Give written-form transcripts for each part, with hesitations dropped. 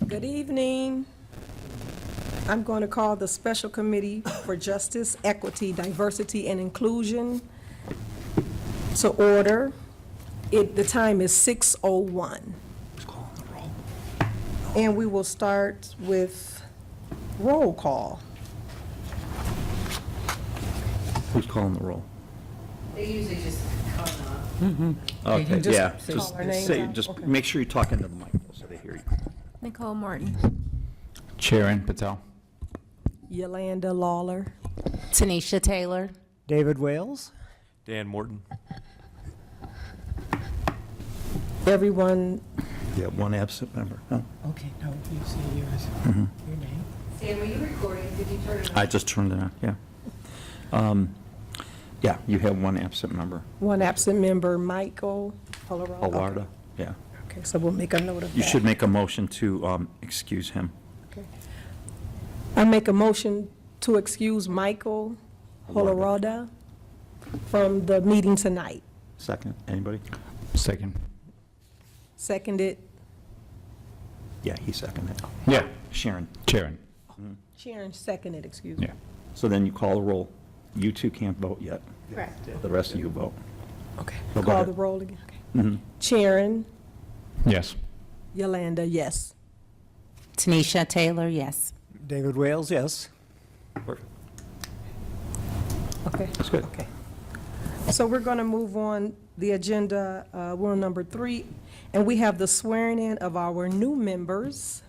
Good evening. I'm going to call the Special Committee for Justice, Equity, Diversity, and Inclusion to order. The time is 6:01. Who's calling the roll? And we will start with roll call. Who's calling the roll? They usually just come up. Okay, just yeah. call our names say, out? just Okay. make sure you talk into the mic so they hear you. Nicole Martin. Sharon Patel. Yolanda Lawler. Tanisha Taylor. David Wales. Dan Morton. Everyone, Yeah, one absent member. Huh? Okay, no, you say yours. Your name. Stan, were you recording? Did you turn it on? I just turned it on, yeah. Yeah, you have one absent member. one absent member, Michael Colorado. Alarda, yeah. Okay, so we'll make a note of that. You should make a motion to excuse him. Okay. I make a motion to excuse Michael Colorado from the meeting tonight. Second, anybody? Second. Seconded. Yeah, he seconded. Yeah. Sharon. Sharon. Sharon seconded, excuse me. Yeah. So then you call the roll. You two can't vote yet. Correct. The rest of you vote. Okay. So go Call ahead. the roll again. Okay. Mhm. Sharon, Yes. Yolanda, yes. Tanisha Taylor, yes. David Wales, yes. Perfect. Okay. That's good. Okay. So we're going to move on the agenda. We're on number 3, and we have the swearing in of our new members.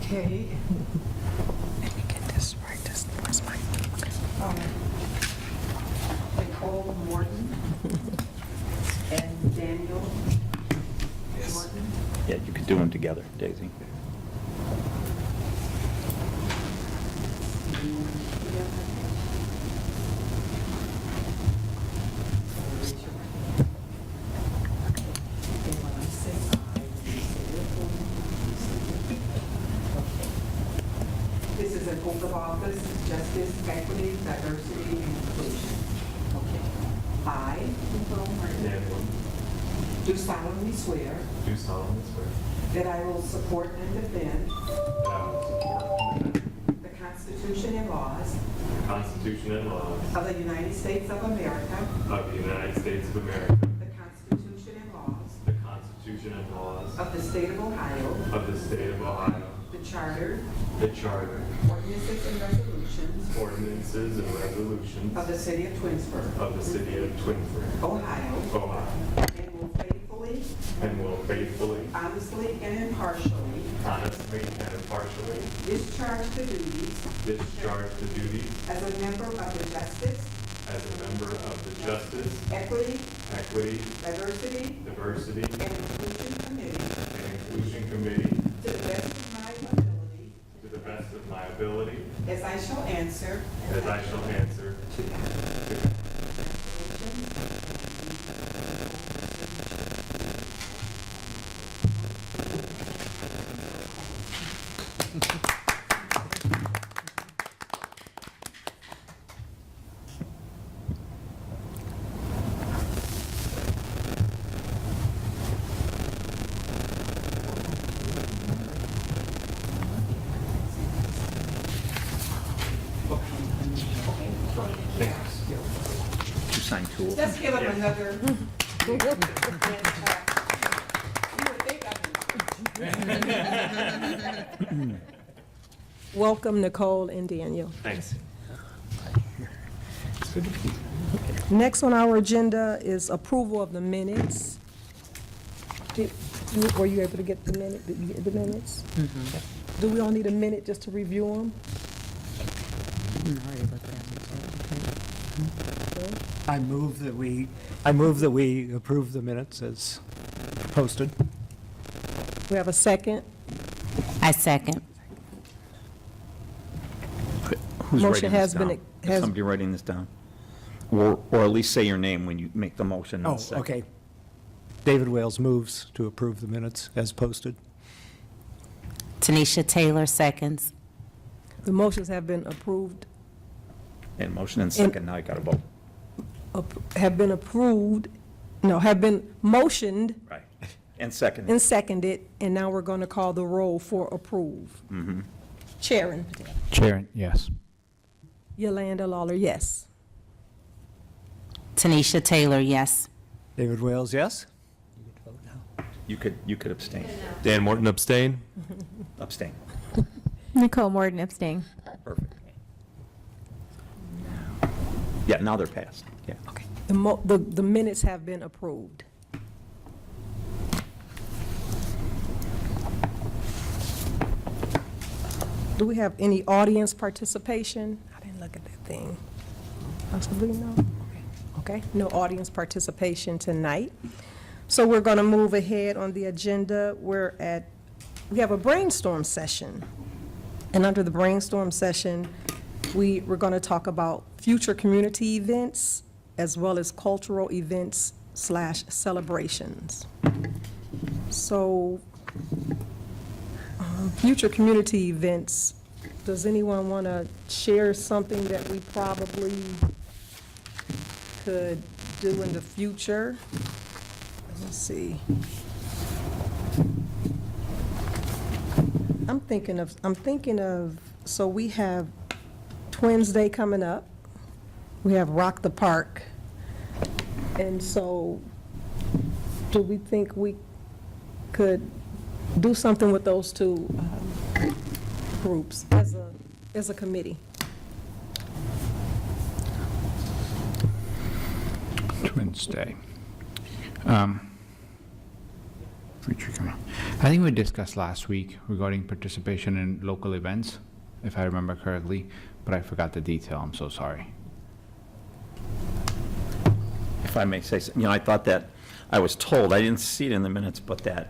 Okay. Let me get this right. Where's my? Nicole Morton and Daniel Morton. Yeah, you could do them together, Daisy. This is an oath of office, justice, equity, diversity, and inclusion. Okay. I, Nicole Martin, Dan Morton. do solemnly swear Do solemnly swear that I will support and defend that I will support and defend the Constitution and laws the Constitution and laws of the United States of America, of the United States of America, the Constitution and laws the Constitution and laws of the State of Ohio, of the State of Ohio, the Charter, the Charter, ordinances, and resolutions ordinances, and resolutions of the City of Twinsburg, of the City of Twinsburg, Ohio, Ohio, and will faithfully, honestly, and impartially honestly and impartially discharge the duties as a member of the Justice, Equity, Diversity, and Inclusion Committee to the best of my ability, as I shall answer to them. You signed two of them. Let's give them another. You would think Welcome, Nicole and Daniel. Thanks. Next on our agenda is approval of the minutes. Were you able to get the minute, did you get the minutes? Do we all need a minute just to review them? I move that we approve the minutes as posted. We have a second. I second. Who's Motion writing this has been- down? Is has- somebody writing this down? Or at least say your name when you make the motion. Oh, and second. okay. David Wales moves to approve the minutes as posted. Tanisha Taylor seconds. The motions have been approved, And motion and second, now you got to vote. have been approved no, have been motioned Right. And second. and seconded, and now we're going to call the roll for approve. Sharon Patel. Sharon, yes. Yolanda Lawler, yes. Tanisha Taylor, yes. David Wales, yes? You could abstain. Dan Morton abstain. Abstain. Nicole Morton abstain. Perfect. Yeah, now they're passed. Yeah. Okay. The minutes have been approved. Do we have any audience participation? I didn't look at that thing. Possibly no? Okay, no audience participation tonight. So we're going to move ahead on the agenda. We have a brainstorm session. And under the brainstorm session, we're going to talk about future community events as well as cultural events / celebrations. So, future community events, does anyone want to share something that we probably could do in the future? Let's see. I'm thinking of, so we have Twins Day coming up. We have Rock the Park. And so, do we think we could do something with those two groups as a committee? Twins Day. Future coming. I think we discussed last week regarding participation in local events, if I remember correctly, but I forgot the detail. I'm so sorry. If I may say, I thought that, I was told, I didn't see it in the minutes, but that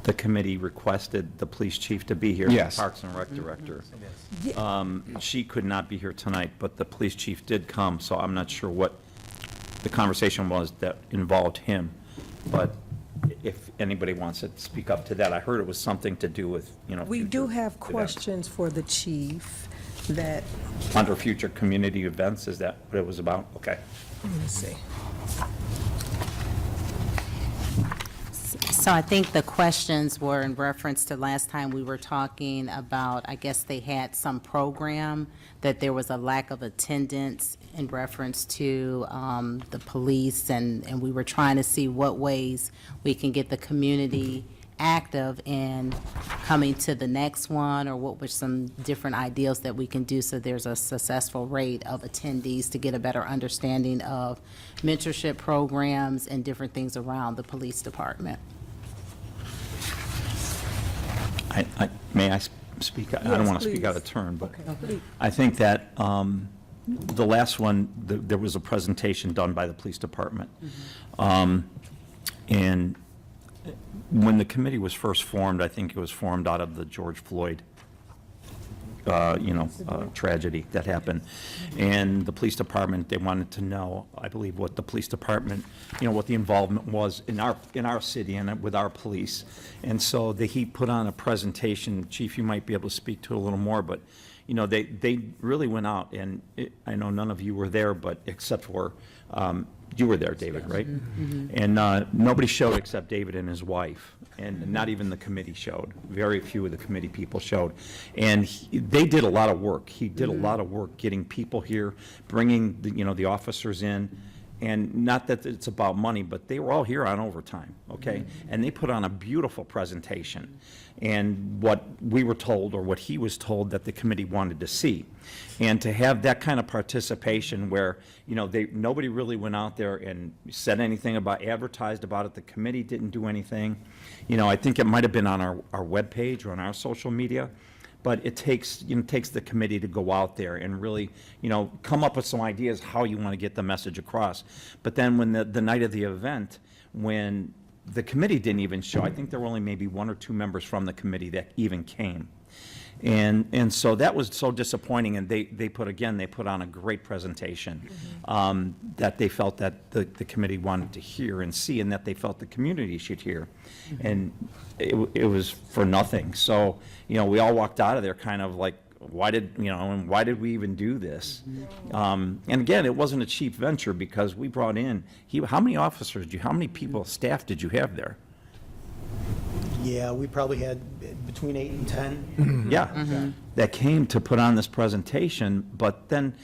the committee requested the police chief to be here. Yes. The Parks and Rec director. She could not be here tonight, but the police chief did come, so I'm not sure what the conversation was that involved him. But if anybody wants to speak up to that, I heard it was something to do with, We future do have events. questions for the chief that, Under future community events, is that what it was about? Okay. let me see. So I think the questions were in reference to last time we were talking about, I guess they had some program, that there was a lack of attendance in reference to the police, and we were trying to see what ways we can get the community active in coming to the next one, or what were some different ideas that we can do so there's a successful rate of attendees to get a better understanding of mentorship programs and different things around the police department. May I speak? I don't Yes, want to speak out of please. turn, but Please. I think that the last one, there was a presentation done by the police department. And when the committee was first formed, I think it was formed out of the George Floyd tragedy that happened. And the police department, they wanted to know, I believe, what the police department, what the involvement was in our city and with our police. And so he put on a presentation. Chief, you might be able to speak to it a little more, but, they really went out, and I know none of you were there, but except for, you were there, David, right? And nobody showed except David and his wife, and not even the committee showed. Very few of the committee people showed. And they did a lot of work. He did a lot of work getting people here, bringing the officers in. And not that it's about money, but they were all here on overtime, okay? And they put on a beautiful presentation. And what we were told, or what he was told, that the committee wanted to see. And to have that kind of participation where, nobody really went out there and said anything advertised about it. The committee didn't do anything. I think it might have been on our webpage or on our social media. But it takes the committee to go out there and really, come up with some ideas how you want to get the message across. But then when the night of the event, when the committee didn't even show, I think there were only maybe 1 or 2 members from the committee that even came. And so that was so disappointing, and they put on a great presentation that they felt that the committee wanted to hear and see, and that they felt the community should hear. And it was for nothing. So, we all walked out of there kind of like, why did we even do this? And again, it wasn't a cheap venture because we brought in, how many officers, how many people, staff did you have there? Yeah, we probably had between 8 and 10. Yeah, that came to put on this presentation, but then,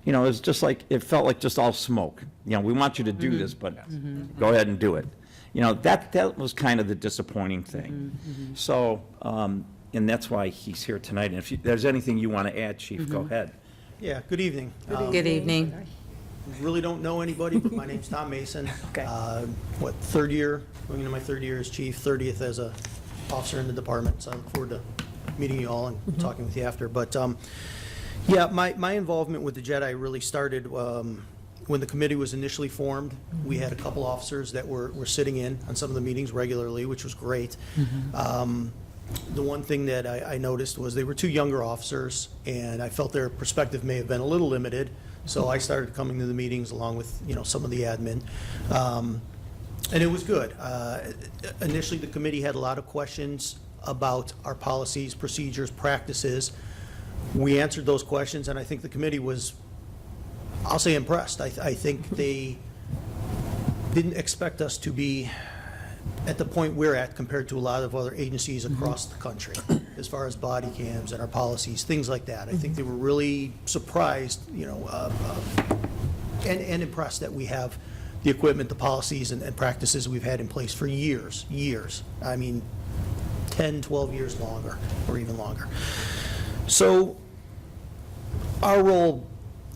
it was just like, it felt like just all smoke. We want you to do this, but go ahead and do it. That was kind of the disappointing thing. So, and that's why he's here tonight. And if there's anything you want to add, Chief, go ahead. Yeah, good evening. Good evening. Really don't know anybody, but my name's Tom Mason. Okay. Third year, going into my third year as chief, 30th as a officer in the department, so I look forward to meeting you all and talking with you after. But, yeah, my involvement with the Jedi really started when the committee was initially formed. We had a couple officers that were sitting in on some of the meetings regularly, which was great. The one thing that I noticed was they were two younger officers, and I felt their perspective may have been a little limited. So I started coming to the meetings along with, some of the admin. And it was good. Initially, the committee had a lot of questions about our policies, procedures, practices. We answered those questions, and I think the committee was, I'll say, impressed. I think they didn't expect us to be at the point we're at compared to a lot of other agencies across the country, as far as body cams and our policies, things like that. I think they were really surprised, and impressed that we have the equipment, the policies, and practices we've had in place for years. I mean, 10, 12 years longer, or even longer. So our role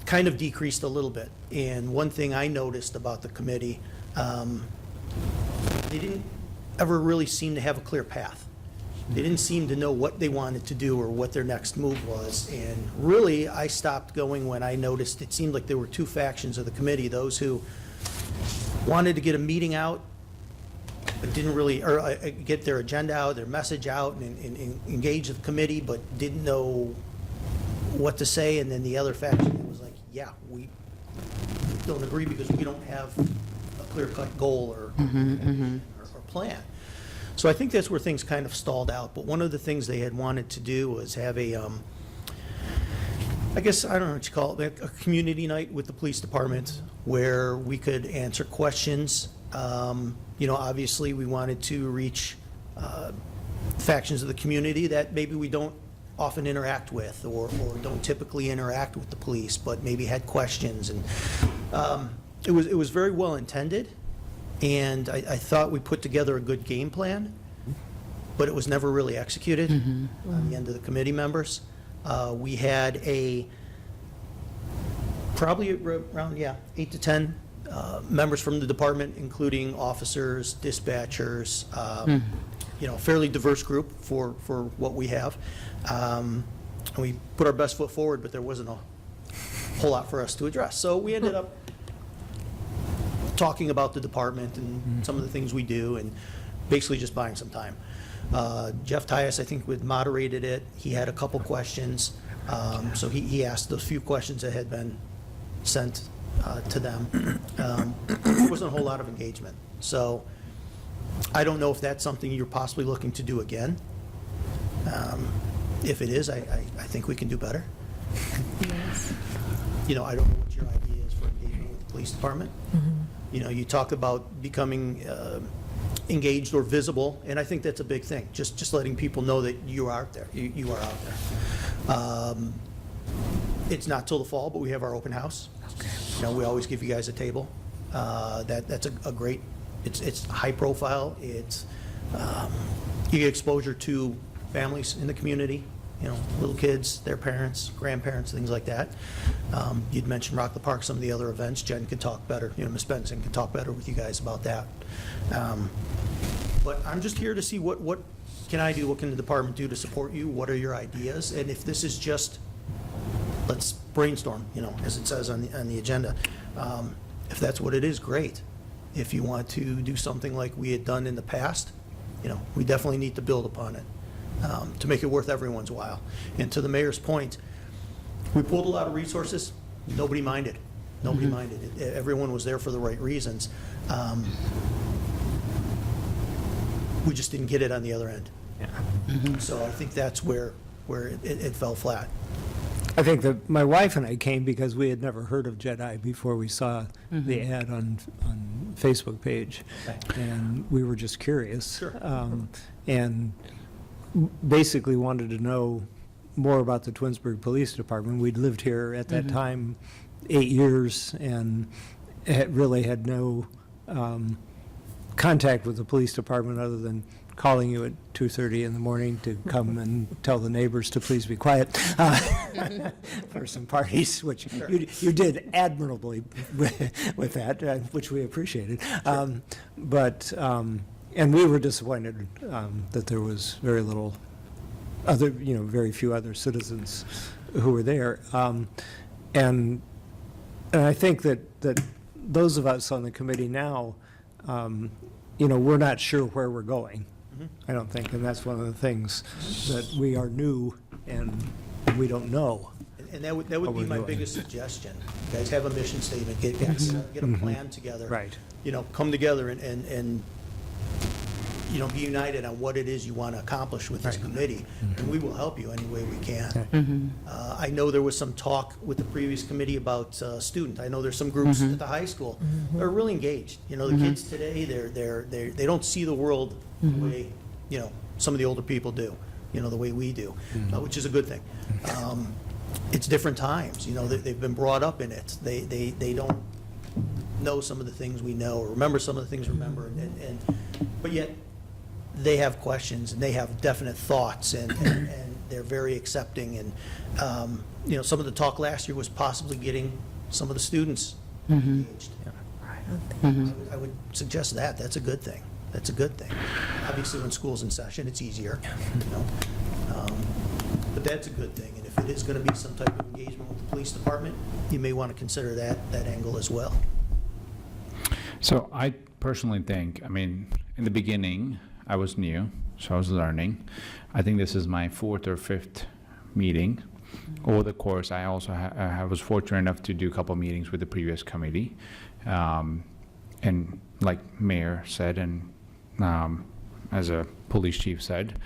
kind of decreased a little bit. And one thing I noticed about the committee, they didn't ever really seem to have a clear path. They didn't seem to know what they wanted to do or what their next move was. And really, I stopped going when I noticed it seemed like there were two factions of the committee, those who wanted to get a meeting out, but didn't really, or get their agenda out, their message out, and engage the committee, but didn't know what to say. And then the other faction was like, yeah, we don't agree because we don't have a clear-cut goal or plan. So I think that's where things kind of stalled out. But one of the things they had wanted to do was have a, I guess, I don't know what you call it, a community night with the police department where we could answer questions. Obviously, we wanted to reach factions of the community that maybe we don't often interact with or don't typically interact with the police, but maybe had questions. And it was very well intended, and I thought we put together a good game plan, but it was never really executed on the end of the committee members. We had probably around 8 to 10 members from the department, including officers, dispatchers, fairly diverse group for what we have. And we put our best foot forward, but there wasn't a whole lot for us to address. So we ended up talking about the department and some of the things we do and basically just buying some time. Jeff Tyus, I think, moderated it. He had a couple questions. So he asked those few questions that had been sent to them. There wasn't a whole lot of engagement. So I don't know if that's something you're possibly looking to do again. If it is, I think we can do better. Yes. I don't know what your idea is for engagement with the police department. You talk about becoming engaged or visible, and I think that's a big thing. Just letting people know that you are out there. You are out there. It's not till the fall, but we have our open house. We always give you guys a table. That's a great. It's high profile. It's you get exposure to families in the community. Little kids, their parents, grandparents, things like that. You'd mentioned Rock the Park, some of the other events. Jen can talk better, Ms. Benson can talk better with you guys about that. But I'm just here to see what can I do, what can the department do to support you? What are your ideas? And if this is just, let's brainstorm, as it says on the agenda. If that's what it is, great. If you want to do something like we had done in the past, we definitely need to build upon it. To make it worth everyone's while. And to the mayor's point, we pulled a lot of resources. Nobody minded. Nobody minded. Everyone was there for the right reasons. We just didn't get it on the other end. So I think that's where where it fell flat. I think that my wife and I came because we had never heard of Jedi before we saw the ad on Facebook page. And we were just curious. Sure. And basically wanted to know more about the Twinsburg Police Department. We'd lived here at that time 8 years and really had no contact with the police department other than calling you at 2:30 in the morning to come and tell the neighbors to please be quiet for some parties, which you did admirably with that, which we appreciated. And we were disappointed that there was very little other, very few other citizens who were there. And I think that those of us on the committee now, we're not sure where we're going. I don't think, and that's one of the things, that we are new and we don't know. And that would be my biggest suggestion. You guys have a mission statement, get a plan together. Right. Come together and be united on what it is you want to accomplish with this committee, and we will help you any way we can. I know there was some talk with the previous committee about student. I know there's some groups at the high school that are really engaged. The kids today, they don't see the world the way, some of the older people do, the way we do, which is a good thing. It's different times, they've been brought up in it. They don't know some of the things we know, or remember some of the things we remember, but yet they have questions and they have definite thoughts, and they're very accepting. And some of the talk last year was possibly getting some of the students engaged. I would suggest that. That's a good thing. That's a good thing. Obviously, when school's in session, it's easier. But that's a good thing. And if it is going to be some type of engagement with the police department, you may want to consider that angle as well. So I personally think, in the beginning, I was new, so I was learning. I think this is my 4th or 5th meeting. Over the course, I also I was fortunate enough to do a couple meetings with the previous committee. And like Mayor said, and as a police chief said,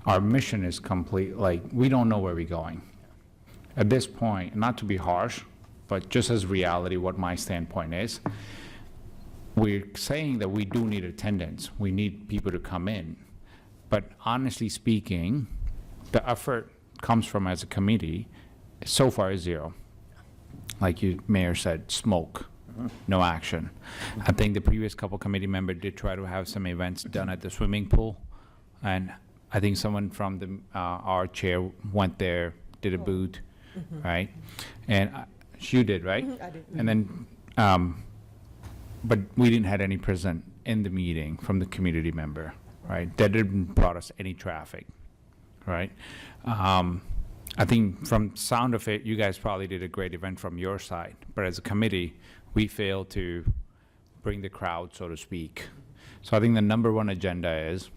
our mission is complete, we don't know where we're going. At this point, not to be harsh, but just as reality, what my standpoint is, we're saying that we do need attendance. We need people to come in. But honestly speaking, the effort comes from, as a committee, so far is zero. Like you, Mayor said, smoke, no action. I think the previous couple committee members did try to have some events done at the swimming pool. And I think someone from our chair went there, did a booth, right? And you did, right? I did. And then, but we didn't have any present in the meeting from the community member, right? That didn't brought us any traffic, right? I think from sound of it, you guys probably did a great event from your side, but as a committee, we failed to bring the crowd, so to speak. So I think the number one agenda is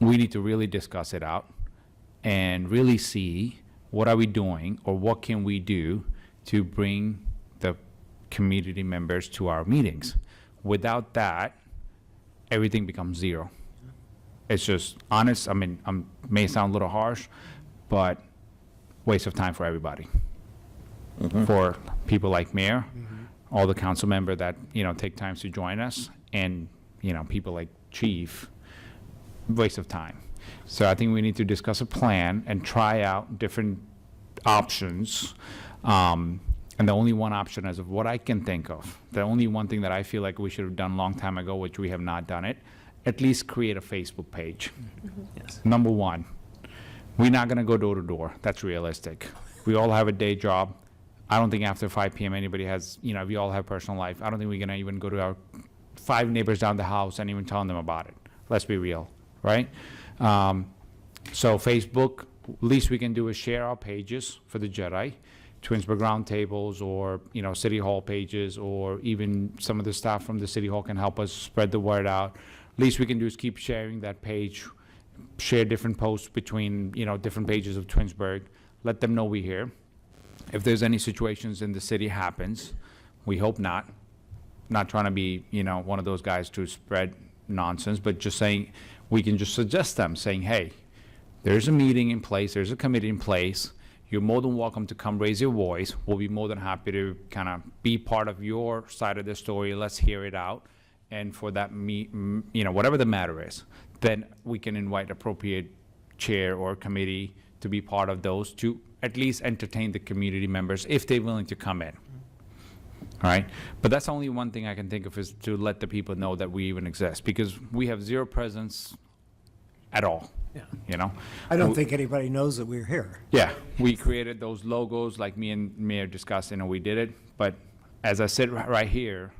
we need to really discuss it out and really see what are we doing or what can we do to bring the community members to our meetings. Without that, everything becomes zero. It's just honest. May sound a little harsh, but waste of time for everybody. For people like Mayor, all the council member that, take time to join us, and, people like Chief, waste of time. So I think we need to discuss a plan and try out different options. And the only one option, as of what I can think of, the only one thing that I feel like we should have done a long time ago, which we have not done it, at least create a Facebook page. Yes. Number one, we're not gonna go door to door. That's realistic. We all have a day job. I don't think after 5 p.m. anybody has, we all have personal life. I don't think we're gonna even go to our 5 neighbors down the house and even tell them about it. Let's be real, right? So Facebook, least we can do is share our pages for the Jedi, Twinsburg roundtables, or, City Hall pages, or even some of the staff from the City Hall can help us spread the word out. Least we can do is keep sharing that page, share different posts between, different pages of Twinsburg, let them know we're here. If there's any situations in the city happens, we hope not trying to be, one of those guys to spread nonsense, but just saying, we can just suggest them, saying, hey, There's a meeting in place, there's a committee in place. You're more than welcome to come raise your voice. We'll be more than happy to kind of be part of your side of the story. Let's hear it out. And for that, whatever the matter is, then we can invite appropriate chair or committee to be part of those, to at least entertain the community members if they're willing to come in. All right? But that's only one thing I can think of, is to let the people know that we even exist, because we have zero presence at all. Yeah. You know? I don't think anybody knows that we're here. Yeah, we created those logos, like me and Mayor discussed, we did it. But as I said right here,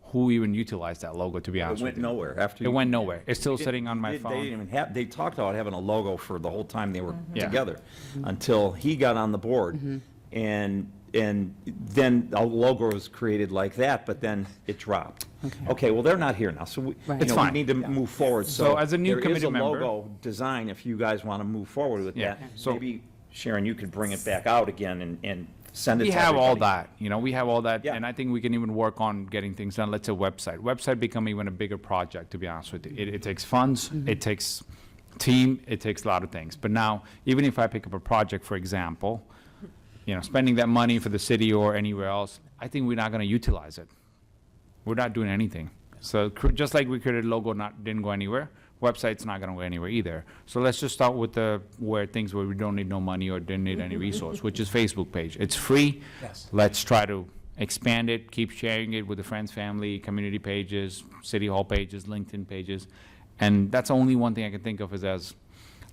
who even utilized that logo, to be It honest with went you? nowhere after. It went nowhere. It's still They- sitting on my they phone. didn't even have, they talked about having a logo for the whole time they were Yeah. together, until he got on the board. And then a logo was created like that, but then it dropped. Okay, well, they're not here now, so we, Right. It's we fine. need to move forward. So as a new committee member- There is a logo design, if you guys want to move forward with Yeah. that. So- Maybe, Sharon, you could bring it back out again and send it We to have all everybody. that, we have all that, Yeah. and I think we can even work on getting things done. Let's say website become even a bigger project, to be honest with you. It takes funds, it takes team, it takes a lot of things. But now, even if I pick up a project, for example, spending that money for the city or anywhere else, I think we're not gonna utilize it. We're not doing anything. So just like we created a logo, didn't go anywhere, website's not gonna go anywhere either. So let's just start with where we don't need no money or didn't need any resource, which is Facebook page. It's free. Yes. Let's try to expand it, keep sharing it with the friends, family, community pages, city hall pages, LinkedIn pages. And that's the only one thing I can think of as,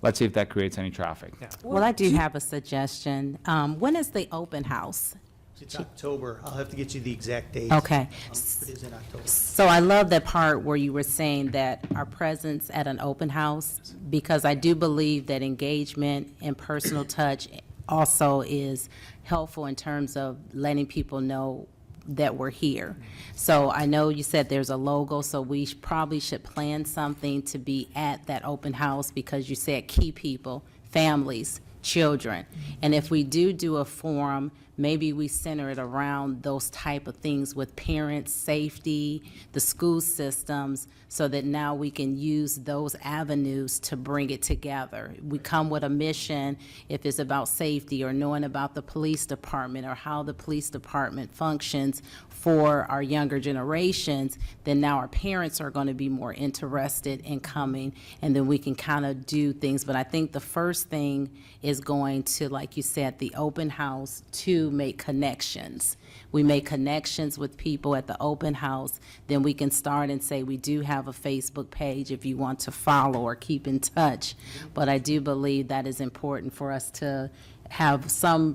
let's see if that creates any traffic. Well, I do have a suggestion. When is the open house? It's October. I'll have to get you the exact date. Okay. It is in October. So I love that part where you were saying that our presence at an open house, because I do believe that engagement and personal touch also is helpful in terms of letting people know that we're here. So I know you said there's a logo, so we probably should plan something to be at that open house, because you said key people, families, children. And if we do a forum, maybe we center it around those type of things with parents, safety, the school systems, so that now we can use those avenues to bring it together. We come with a mission, if it's about safety or knowing about the police department or how the police department functions for our younger generations, then now our parents are going to be more interested in coming, and then we can kind of do things. But I think the first thing is going to, like you said, the open house, to make connections. We make connections with people at the open house, then we can start and say, we do have a Facebook page if you want to follow or keep in touch. But I do believe that is important for us to have some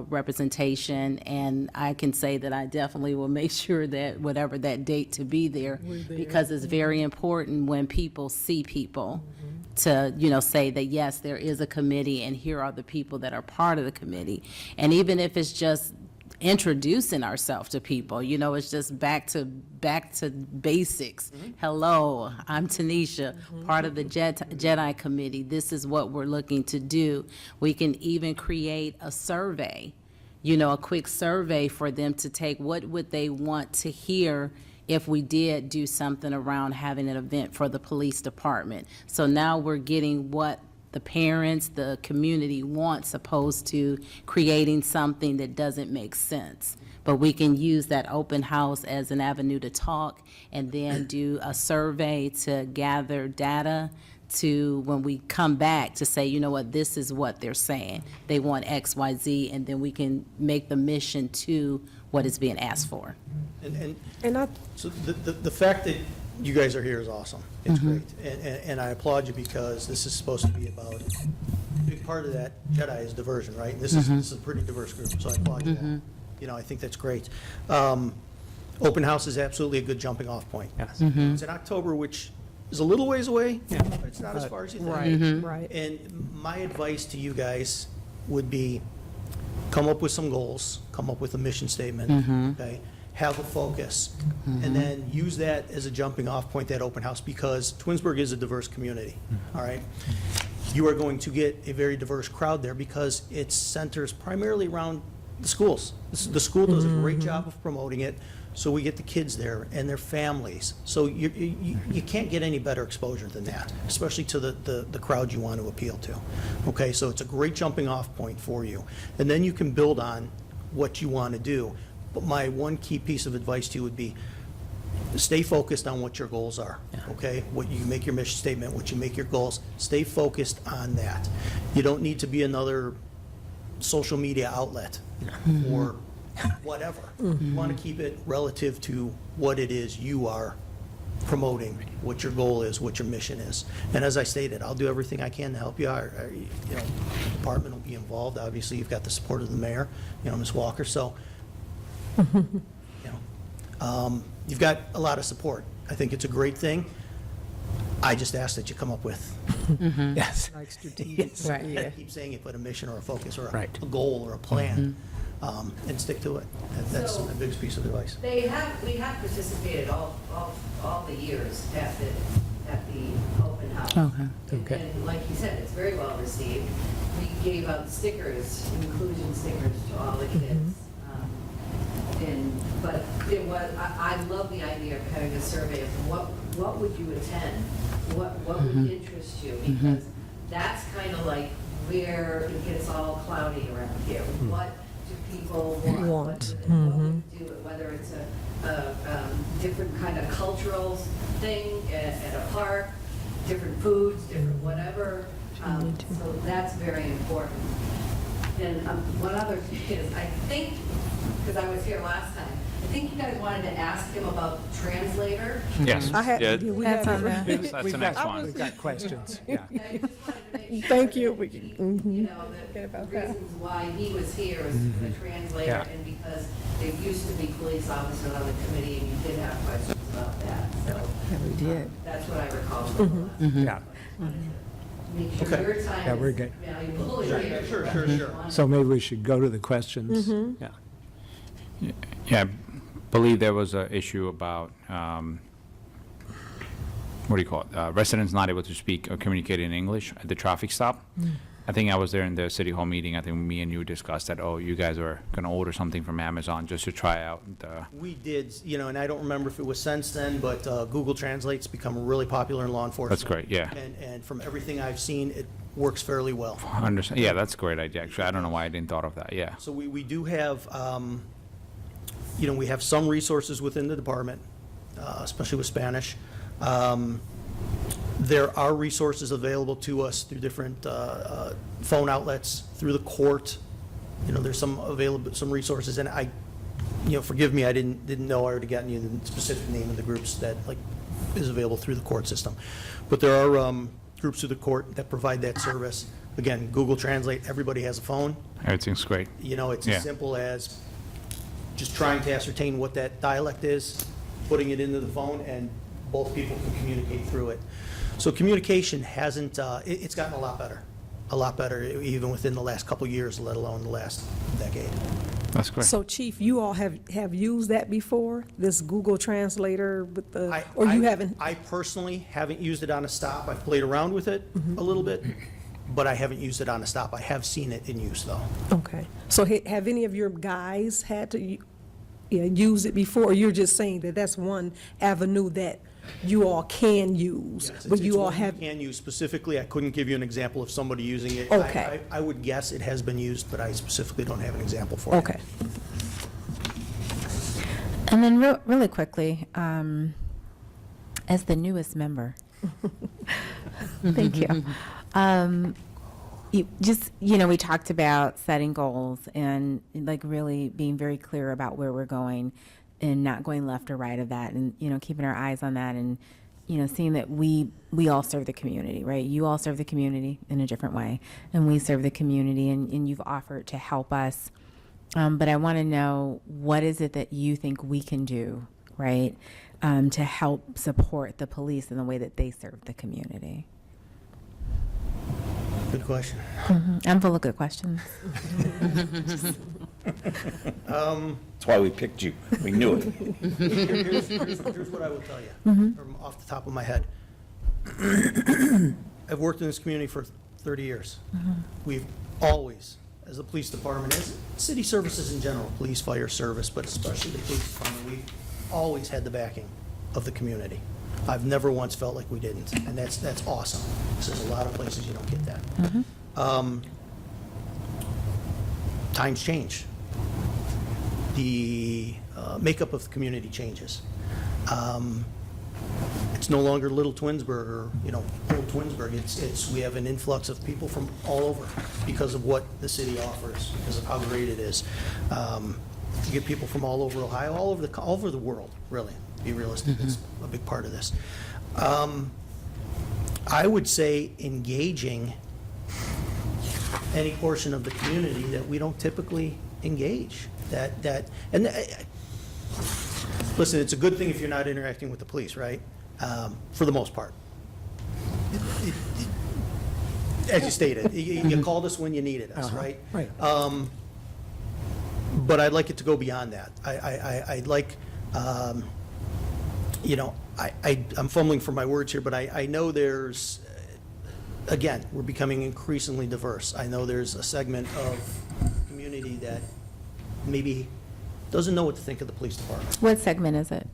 representation, and I can say that I definitely will make sure that whatever that date to be there, because it's very important when people see people to, say that, yes, there is a committee and here are the people that are part of the committee. And even if it's just introducing ourselves to people, it's just back to basics. Hello, I'm Tanisha, part of the Jedi Committee. This is what we're looking to do. We can even create a survey, a quick survey for them to take. What would they want to hear if we did do something around having an event for the police department? So now we're getting what the parents, the community wants, opposed to creating something that doesn't make sense. But we can use that open house as an avenue to talk, and then do a survey to gather data to, when we come back, to say, what, this is what they're saying. They want X, Y, Z, and then we can make the mission to what is being asked for. And I, So the fact that you guys are here is awesome. It's great. And I applaud you, because this is supposed to be about, a big part of that Jedi is diversion, right? This is a pretty diverse group, so I applaud you that. I think that's great. Open house is absolutely a good jumping off point. Yes. It's in October, which is a little ways away, but it's not as far as you think. right. And my advice to you guys would be, come up with some goals, come up with a mission statement, okay? Have a focus, and then use that as a jumping off point, that open house, because Twinsburg is a diverse community, all right? You are going to get a very diverse crowd there, because it centers primarily around the schools. The school does a great job of promoting it, So we get the kids there and their families. So you can't get any better exposure than that, especially to the crowd you want to appeal to. Okay, so it's a great jumping off point for you. And then you can build on what you want to do. But my one key piece of advice to you would be, stay focused on what your goals are, okay? What you make your mission statement, what you make your goals, stay focused on that. You don't need to be another social media outlet or whatever. You want to keep it relative to what it is you are promoting, what your goal is, what your mission is. And as I stated, I'll do everything I can to help you. You know, the department will be involved. Obviously, you've got the support of the mayor, you know, Ms. Walker, so, you know, you've got a lot of support. I think it's a great thing. I just ask that you come up with, Yes. Like strategic. I keep saying it, but a mission or a focus or Right. a goal or a plan, and stick to it. That's So- my biggest piece of advice. We have participated all the years at the open house. Okay. And like you said, it's very well received. We gave out stickers, inclusion stickers to all the kids. But it was, I love the idea of having a survey of what would you attend? What would interest you? Because that's kind of like where it gets all cloudy around here. What do people want? What would do it, whether it's a different kind of cultural thing at a park, different foods, different whatever. So that's very important. And one other thing is, I think, because I was here last time, I think you guys wanted to ask him about translator. Yes. I had, Yeah, we That's had, on the, That's the next one. We've got questions, yeah. I just wanted to make sure Thank you. that, you know, the reasons why he was here is the translator, Yeah. and because there used to be police officers on the committee, and you did have questions about that, so. we did. That's what I recall from the last. Yeah. Make sure Okay. your Yeah, time we're is good. valuable. Sure. So maybe we should go to the questions. Yeah. Yeah, I believe there was an issue about, what do you call it? Residents not able to speak or communicate in English at the traffic stop. I think I was there in the city hall meeting. I think me and you discussed that, oh, you guys are going to order something from Amazon just to try out the, We did, you know, and I don't remember if it was since then, but Google Translate's become really popular in law enforcement. that's great, yeah. And from everything I've seen, it works fairly well. Understand, yeah, that's a great idea, actually. I don't know why I didn't thought of that, yeah. So we do have, you know, we have some resources within the department, especially with Spanish. There are resources available to us through different phone outlets, through the court. You know, there's some resources, and you know, forgive me, I didn't know I already gotten you the specific name of the groups that, like, is available through the court system. But there are groups through the court that provide that service. Again, Google Translate, everybody has a phone. Everything's great. You know, it's Yeah. as simple as just trying to ascertain what that dialect is, putting it into the phone, and both people can communicate through it. So communication hasn't, it's gotten a lot better, even within the last couple of years, let alone the last decade. That's great. So Chief, you all have used that before, this Google Translator with the, or you haven't? I personally haven't used it on a stop. I've played around with it a little bit, but I haven't used it on a stop. I have seen it in use, though. Okay. So have any of your guys had to use it before? Or you're just saying that that's one avenue that you all can use, Yes, but it's you all one have, can use specifically. I couldn't give you an example of somebody using it. Okay. I would guess it has been used, but I specifically don't have an example for you. okay. and then really quickly, as the newest member, thank you. We talked about setting goals and like really being very clear about where we're going and not going left or right of that, and, keeping our eyes on that, and, seeing that we all serve the community, right? You all serve the community in a different way, and we serve the community, and you've offered to help us. But I want to know, what is it that you think we can do, right, to help support the police in the way that they serve the community? Good question. I'm full of good questions. That's why we picked you. We knew it. Here's what I will tell you, from off the top of my head. I've worked in this community for 30 years. We've always, as the police department, as city services in general, police, fire service, but especially the police department, we've always had the backing of the community. I've never once felt like we didn't, and that's awesome. There's a lot of places you don't get that. Times change. The makeup of the community changes. It's no longer little Twinsburg or, old Twinsburg. We have an influx of people from all over because of what the city offers, because of how great it is. You get people from all over Ohio, all over the world, really, to be realistic. That's a big part of this. I would say engaging any portion of the community that we don't typically engage. Listen, it's a good thing if you're not interacting with the police, right? For the most part. As you stated, you called us when you needed us, right? Right. But I'd like it to go beyond that. I'd like, I'm fumbling for my words here, but I know there's, again, we're becoming increasingly diverse. I know there's a segment of community that maybe doesn't know what to think of the police department. What segment is it?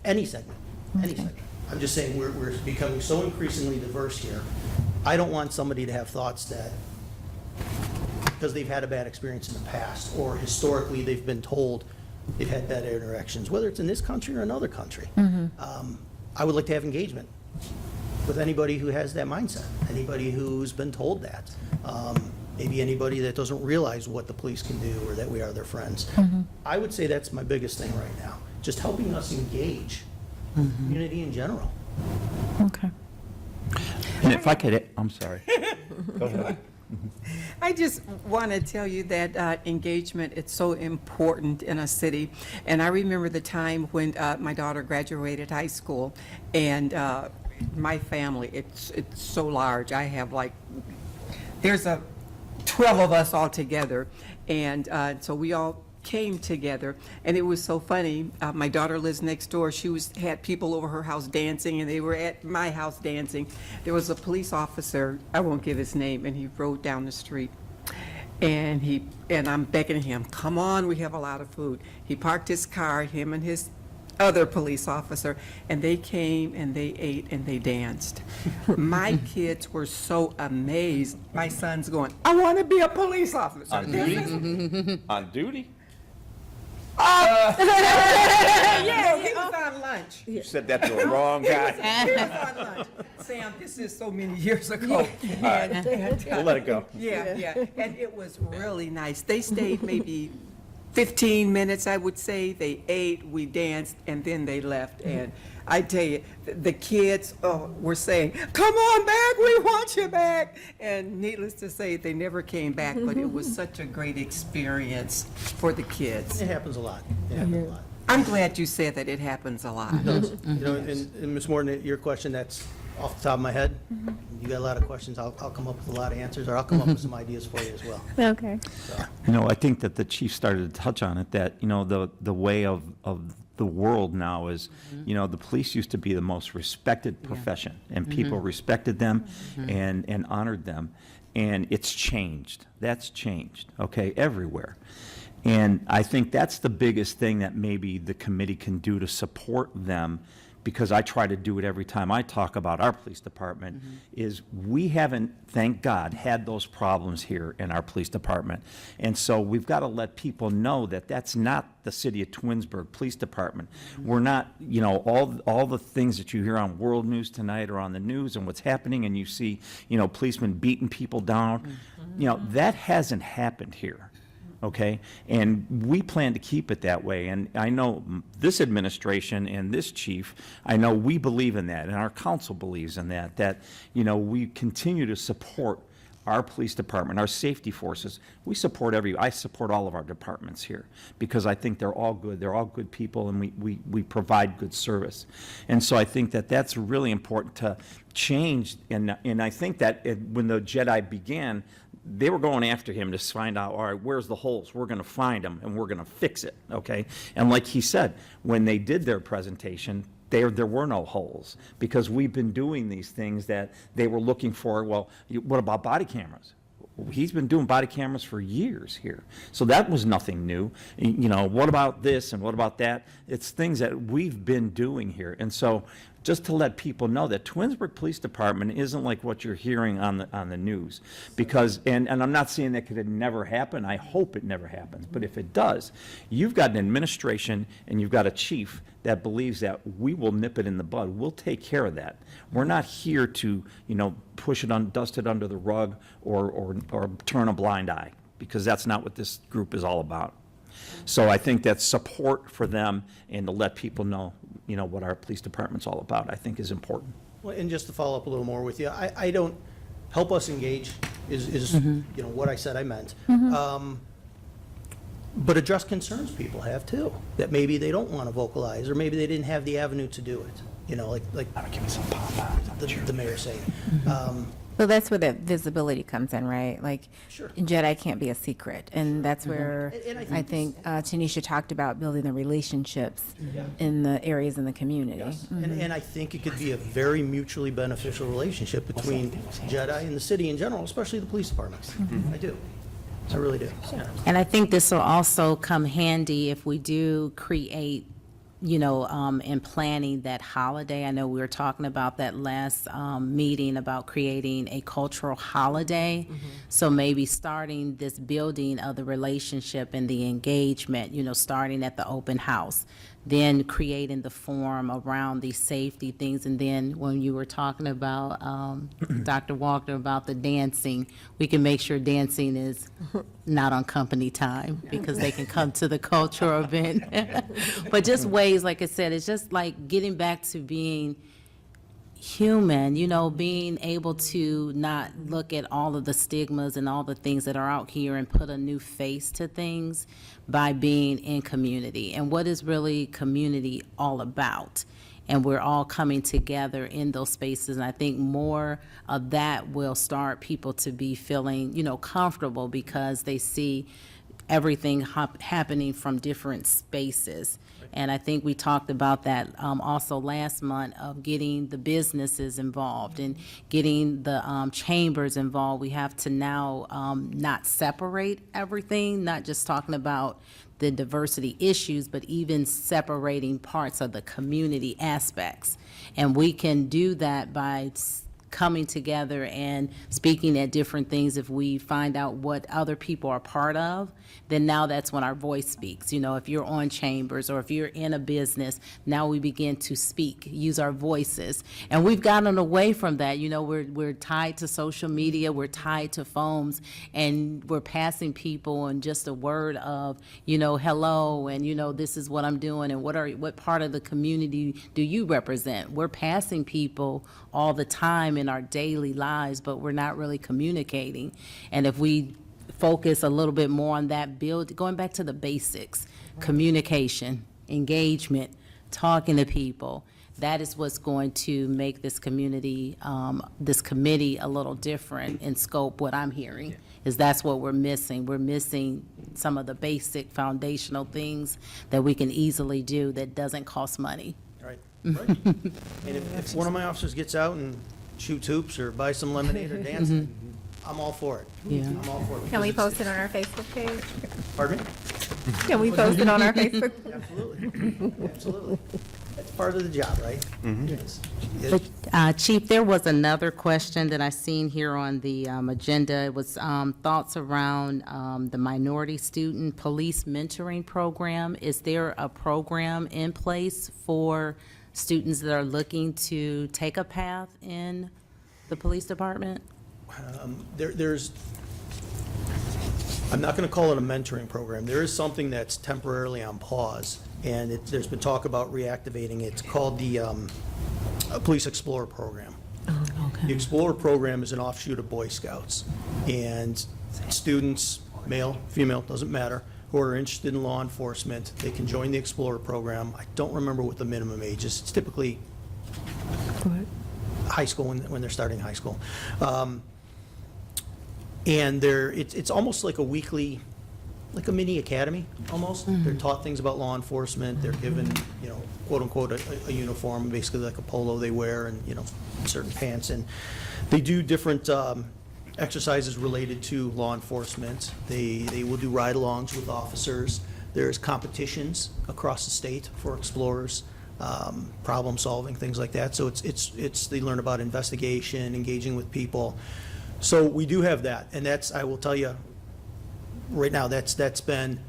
Any segment, any segment. I'm just saying, we're becoming so increasingly diverse here. I don't want somebody to have thoughts that, because they've had a bad experience in the past, or historically they've been told they've had bad interactions, whether it's in this country or another country. I would like to have engagement with anybody who has that mindset, anybody who's been told that. Maybe anybody that doesn't realize what the police can do or that we are their friends. I would say that's my biggest thing right now, just helping us engage the community in general. Okay. And if I could, I'm sorry. Go ahead. I just want to tell you that engagement, it's so important in a city. And I remember the time when my daughter graduated high school, and my family, it's so large. I have there's 12 of us all together, and so we all came together, and it was so funny. My daughter lives next door. She had people over her house dancing, and they were at my house dancing. There was a police officer, I won't give his name, and he rode down the street, and I'm beckoning him, come on, we have a lot of food. He parked his car, him and his other police officer, and they came and they ate and they danced. My kids were so amazed. My son's going, I want to be a police officer. On duty? On duty? Yeah, he was on lunch. You said that to the wrong guy. He was on lunch. Sam, this is so many years ago. We'll let it go. Yeah, and it was really nice. They stayed maybe 15 minutes, I would say. They ate, we danced, and then they left. And I tell you, the kids were saying, come on back, we want you back. And needless to say, they never came back, but it was such a great experience for the kids. It happens a lot. It happens a lot. I'm glad you said that it happens a lot. And Ms. Morton, your question, that's off the top of my head. You got a lot of questions. I'll come up with a lot of answers, or I'll come up with some ideas for you as well. Okay. I think that the chief started to touch on it, that, the way of the world now is, the police used to be the most respected profession, and people respected them and honored them, and it's changed. That's changed, okay, everywhere. And I think that's the biggest thing that maybe the committee can do to support them, because I try to do it every time I talk about our police department, is we haven't, thank God, had those problems here in our police department. And so we've got to let people know that that's not the city of Twinsburg Police Department. We're not, all the things that you hear on world news tonight or on the news and what's happening, and you see, policemen beating people down, that hasn't happened here. Okay, and we plan to keep it that way. And I know this administration and this chief, I know we believe in that, and our council believes in that, we continue to support our police department, our safety forces. I support all of our departments here, because I think they're all good. They're all good people, and we provide good service. And so I think that that's really important to change. And I think that when the Jedi began, they were going after him to find out, all right, where's the holes? We're going to find them, and we're going to fix it, okay? And like he said, when they did their presentation, there were no holes, because we've been doing these things that they were looking for. Well, what about body cameras? He's been doing body cameras for years here. So that was nothing new. You know, what about this and what about that? It's things that we've been doing here. And so just to let people know that Twinsburg Police Department isn't like what you're hearing on the news. Because, and I'm not saying that could never happen. I hope it never happens. But if it does, you've got an administration and you've got a chief that believes that we will nip it in the bud. We'll take care of that. We're not here to, you know, push it on, dust it under the rug or turn a blind eye, because that's not what this group is all about. So I think that support for them and to let people know, you know, what our police department's all about, I think is important. Well, and just to follow up a little more with you, I don't, help us engage is you know, what I said I meant. But address concerns people have too, that maybe they don't want to vocalize, or maybe they didn't have the avenue to do it, you know, like the mayor's saying. So that's where the visibility comes in, right? Like, Sure. Jedi can't be a secret, and that's where And I I think Tanisha talked about building the relationships in the areas in the community. And I think it could be a very mutually beneficial relationship between Jedi and the city in general, especially the police departments. I do. I really do. And I think this will also come handy if we do create, you know, in planning that holiday. I know we were talking about that last meeting about creating a cultural holiday. So maybe starting this building of the relationship and the engagement, you know, starting at the open house, then creating the forum around these safety things. And then when you were talking about, Dr. Walker, about the dancing, we can make sure dancing is not on company time, because they can come to the cultural event. But just ways, like I said, it's just like getting back to being human, you know, being able to not look at all of the stigmas and all the things that are out here and put a new face to things by being in community. And what is really community all about? And we're all coming together in those spaces. And I think more of that will start people to be feeling, you know, comfortable, because they see everything happening from different spaces. And I think we talked about that also last month, of getting the businesses involved and getting the chambers involved. We have to now not separate everything, not just talking about the diversity issues, but even separating parts of the community aspects. And we can do that by coming together and speaking at different things. If we find out what other people are part of, then now that's when our voice speaks. You know, if you're on chambers or if you're in a business, now we begin to speak, use our voices. And we've gotten away from that. You know, we're tied to social media, we're tied to phones, and we're passing people and just a word of, you know, hello, and, you know, this is what I'm doing, and what part of the community do you represent? We're passing people all the time in our daily lives, but we're not really communicating. And if we focus a little bit more on that, going back to the basics, communication, engagement, talking to people, that is what's going to make this community, this committee a little different in scope. What I'm hearing is that's what we're missing. We're missing some of the basic foundational things that we can easily do that doesn't cost money. Right. And if one of my officers gets out and shoots hoops or buys some lemonade or dances, I'm all for it. Yeah. I'm all for it. Can we because post it on our Facebook page? Pardon me? Can we post it on our Facebook? Absolutely. Absolutely. That's part of the job, right? Yes. But, Chief, there was another question that I seen here on the agenda. It was thoughts around the minority student police mentoring program. Is there a program in place for students that are looking to take a path in the police department? There's, I'm not going to call it a mentoring program. There is something that's temporarily on pause, and there's been talk about reactivating it. It's called the Police Explorer Program. The Explorer Program is an offshoot of Boy Scouts, and students, male, female, doesn't matter, who are interested in law enforcement, they can join the Explorer Program. I don't remember what the minimum age is. It's typically high school, when they're starting high school. And it's almost like a weekly, like a mini academy, almost. They're taught things about law enforcement. They're given, you know, quote unquote, a uniform, basically like a polo they wear, and, you know, certain pants. And they do different exercises related to law enforcement. They will do ride-alongs with officers. There's competitions across the state for explorers, problem solving, things like that. So they learn about investigation, engaging with people. So we do have that, and that's, I will tell you, right now, that's been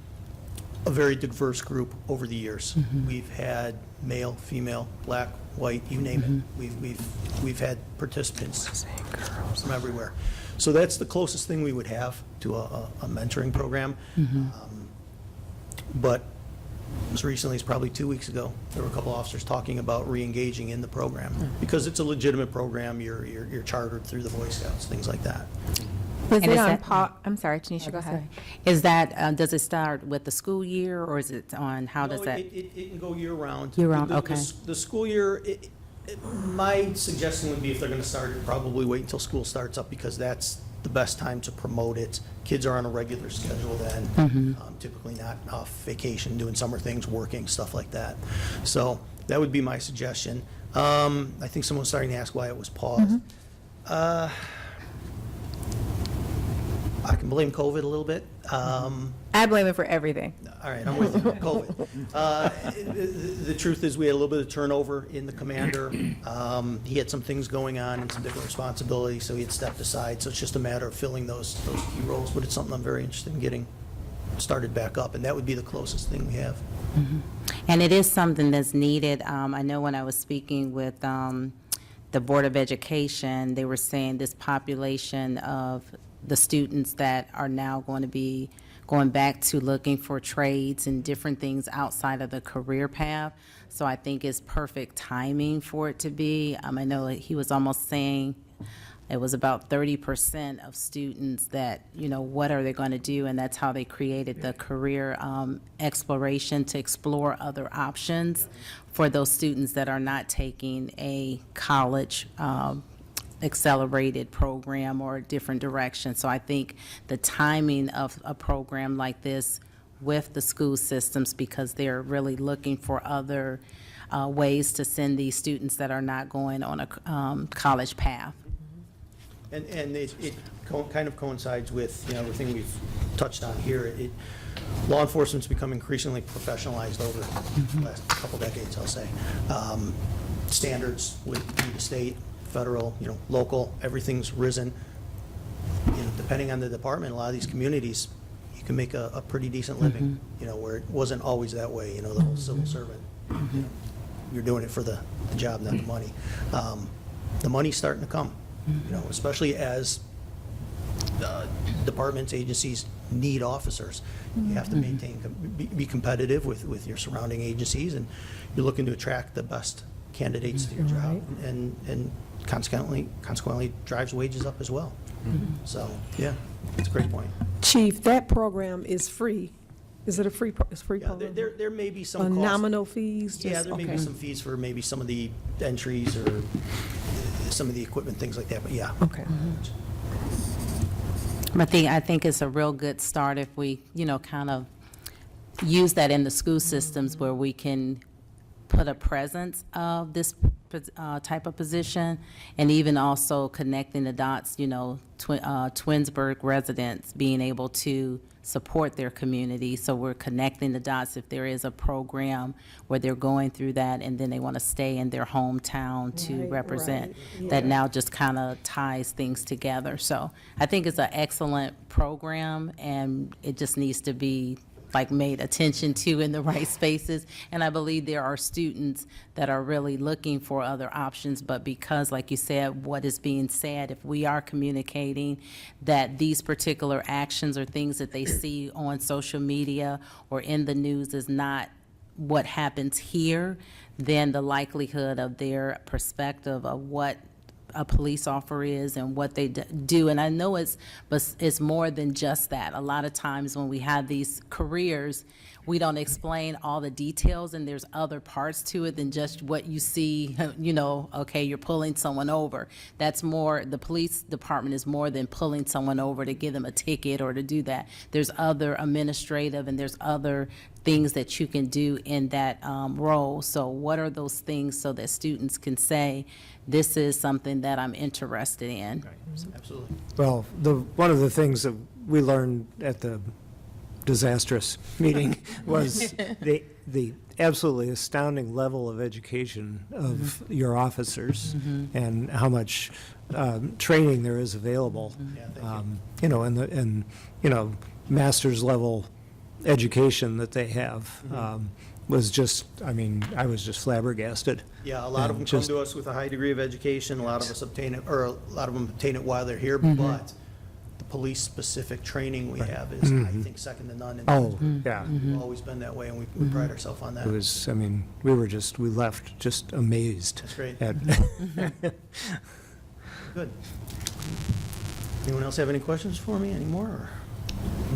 a very diverse group over the years. We've had male, female, black, white, you name it. We've had participants from everywhere. So that's the closest thing we would have to a mentoring program. But as recently as probably 2 weeks ago, there were a couple officers talking about re-engaging in the program, because it's a legitimate program. You're chartered through the Boy Scouts, things like that. Was And it is on that- I'm sorry, Tanisha, go ahead. Is that, does it start with the school year, or is it on, how does No, that? it can go year-round. Year-round, The- okay. The school year, my suggestion would be, if they're going to start it, probably wait until school starts up, because that's the best time to promote it. Kids are on a regular schedule then, typically not off vacation, doing summer things, working, stuff like that. So that would be my suggestion. I think someone's starting to ask why it was paused. I can blame COVID a little bit. I blame it for everything. All right, I'm with you, COVID. The truth is, we had a little bit of turnover in the commander. He had some things going on and some different responsibilities, so he had stepped aside. So it's just a matter of filling those key roles, but it's something I'm very interested in getting started back up, and that would be the closest thing we have. And it is something that's needed. I know when I was speaking with the Board of Education, they were saying this population of the students that are now going to be going back to looking for trades and different things outside of the career path. So I think it's perfect timing for it to be. I know he was almost saying it was about 30% of students that, what are they going to do? And that's how they created the career exploration, to explore other options for those students that are not taking a college accelerated program or a different direction. So I think the timing of a program like this with the school systems, because they're really looking for other ways to send these students that are not going on a college path. And it kind of coincides with, everything we've touched on here. Law enforcement's become increasingly professionalized over the last couple decades, I'll say. Standards with the state, federal, local, everything's risen. Depending on the department, a lot of these communities, you can make a pretty decent living, where it wasn't always that way, the whole civil servant. You're doing it for the job, not the money. The money's starting to come, especially as departments, agencies need officers. You have to be competitive with your surrounding agencies, and you're looking to attract the best candidates to your job, and consequently drives wages up as well. So, yeah, it's a great point. Chief, that program is free. Is it a free, it's a free Yeah, program? there may be some On cost. nominal fees? Yeah, Just- there may be okay. some fees for maybe some of the entries or some of the equipment, things like that, but yeah. Okay. I think it's a real good start if we, kind of use that in the school systems where we can put a presence of this type of position, and even also connecting the dots, Twinsburg residents being able to support their community. So we're connecting the dots if there is a program where they're going through that and then they want to stay in their hometown to Right, represent. right, That yeah. now just kind of ties things together. So I think it's an excellent program, and it just needs to be made attention to in the right spaces. And I believe there are students that are really looking for other options, but because, like you said, what is being said, if we are communicating that these particular actions or things that they see on social media or in the news is not what happens here, then the likelihood of their perspective of what a police officer is and what they do. And I know it's more than just that. A lot of times when we have these careers, we don't explain all the details, and there's other parts to it than just what you see, okay, you're pulling someone over. That's more, the police department is more than pulling someone over to give them a ticket or to do that. There's other administrative and there's other things that you can do in that role. So what are those things so that students can say, this is something that I'm interested in? Absolutely. Well, one of the things that we learned at the disastrous meeting was the absolutely astounding level of education of your officers and how much training there is available. Yeah, thank you. You know, and you know, master's level education that they have was just, I mean, I was just flabbergasted. Yeah, a lot of them And come just- to us with a high degree of education, a lot of us obtain it, or a lot of them obtain it while they're here, but the police-specific training we have is, I think, second to none. in Oh, Twinsburg. yeah. We've always been that way, and we pride ourselves on that. It was, I mean, we left just amazed. That's great. At, Good. Anyone else have any questions for me anymore?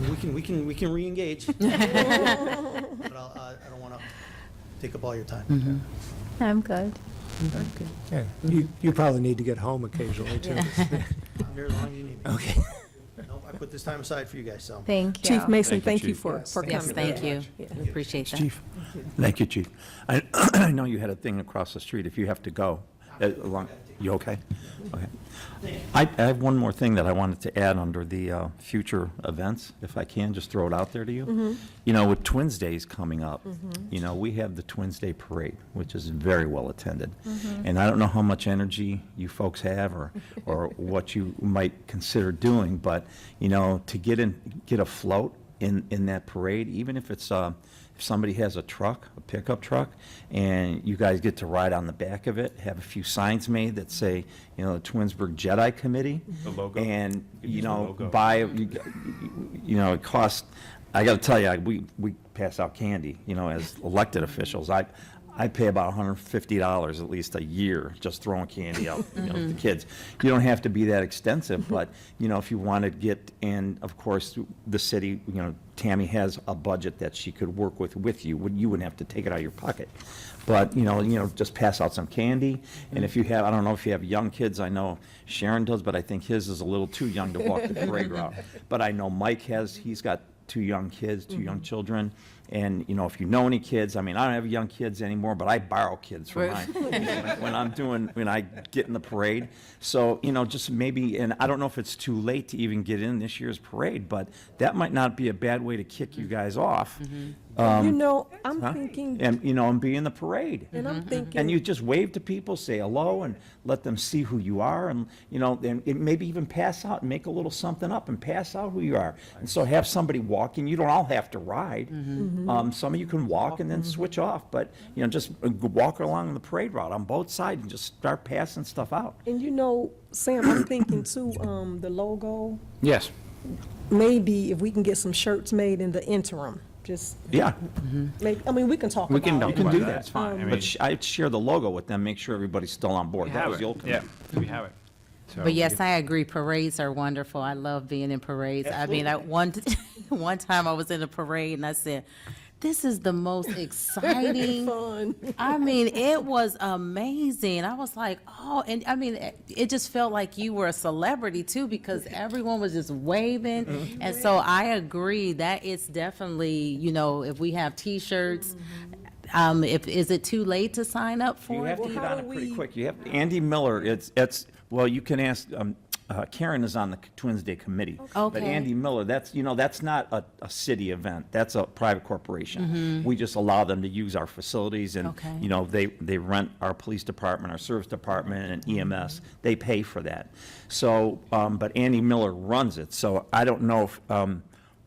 Or we can re-engage. But I don't want to take up all your time. I'm good. yeah, you probably need to get home occasionally, too. I'm here as long as you need me. Okay. Nope, I put this time aside for you guys, so. Thank you. Chief Mason, Thank you, thank you Chief. for coming. Yes, thank you. We appreciate that. Chief. Thank you, Chief. I know you had a thing across the street. If you have to go, you okay? Okay. I have one more thing that I wanted to add under the future events, if I can, just throw it out there to you. You know, with Twins Days coming up, you know, we have the Twins Day Parade, which is very well attended. And I don't know how much energy you folks have or what you might consider doing, but, you know, to get a float in that parade, even if it's if somebody has a truck, a pickup truck, and you guys get to ride on the back of it, have a few signs made that say, you know, the Twinsburg Jedi Committee. The logo. And, you Use the know, logo. you know, it costs, I gotta tell you, we pass out candy, you know, as elected officials. I pay about $150 at least a year just throwing candy out, you know, to kids. You don't have to be that extensive, but, you know, if you want to get, and of course, the city, you know, Tammy has a budget that she could work with you. You wouldn't have to take it out of your pocket. But, you know, just pass out some candy. And if you have, I don't know if you have young kids, I know Sharon does, but I think his is a little too young to walk the parade route. But I know Mike he's got two young kids, two young children. And, you know, if you know any kids, I mean, I don't have young kids anymore, but I borrow kids from mine when I get in the parade. So, you know, just maybe, and I don't know if it's too late to even get in this year's parade, but that might not be a bad way to kick you guys off. You know, I'm Huh? thinking, And, you know, and be in the parade. and I'm And thinking, you just wave to people, say hello, and let them see who you are, and, you know, and maybe even pass out and make a little something up and pass out who you are. And so have somebody walking, you don't all have to ride. Some of you can walk and then switch off, but, you know, just walk along the parade route on both sides and just start passing stuff out. and you know, Sam, I'm thinking too, the logo, Yes. maybe if we can get some shirts made in the interim, just, Yeah, maybe, I mean, we can talk We about can it. talk you can about do that. that. It's fine. I mean, But I'd share the logo with them, make sure everybody's still on board. That was the ultimate. Yeah, we have it. So But yes, I agree. Parades are wonderful. I love being in parades. I mean, at one time I was in a parade and I said, this is the most exciting. Fun. I mean, it was amazing. I was like, oh, and I mean, it just felt like you were a celebrity too, because everyone was just waving. And so I agree that it's definitely, you know, if we have T-shirts, is it too late to sign up You for have it? to get how on do it pretty we- quick. You have, Andy Miller, well, you can ask, Karen is on the Twins Day Committee. But Okay. Andy Miller, that's not a city event, that's a private corporation. We just allow them to use our facilities and, Okay. you know, they rent our police department, our service department, and EMS. They pay for that. So, but Andy Miller runs it, so I don't know if,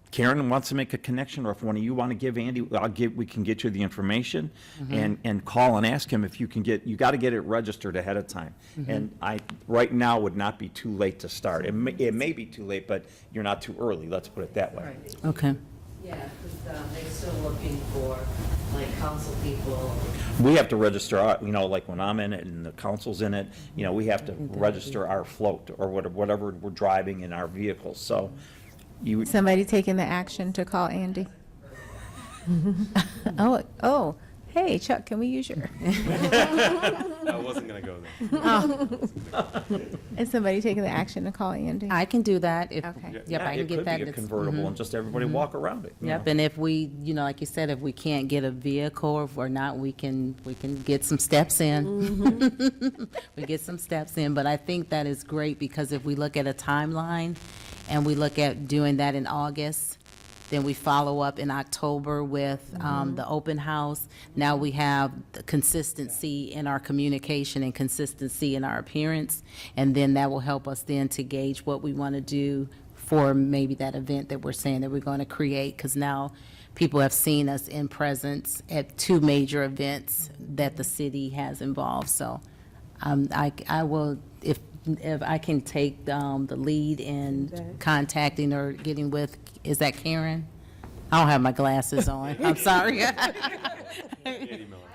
Karen wants to make a connection, or if one of you want to give Andy, we can get you the information and call and ask him if you can you got to get it registered ahead of time. And right now would not be too late to start. It may be too late, but you're not too early, let's put it that way. Okay. Yeah, because they're still looking for, like, council people. We have to register, you know, like when I'm in it and the council's in it, you know, we have to register our float or whatever we're driving in our vehicles, so you, Somebody taking the action to call Andy? Oh, hey, Chuck, can we use your? I wasn't gonna go there. Is somebody taking the action to call Andy? I can do that if, Okay. yep, Yeah, I can it get could that. be a It's- convertible and just everybody walk around it. you Yep, know? and if we, like you said, if we can't get a vehicle or if we're not, we can get some steps in. We get some steps in, but I think that is great because if we look at a timeline and we look at doing that in August, then we follow up in October with the open house. Now we have the consistency in our communication and consistency in our appearance, and then that will help us then to gauge what we want to do for maybe that event that we're saying that we're going to create, because now people have seen us in presence at 2 major events that the city has involved. So I will, if I can take the lead in contacting or getting with, is that Karen? I don't have my glasses on. I'm sorry.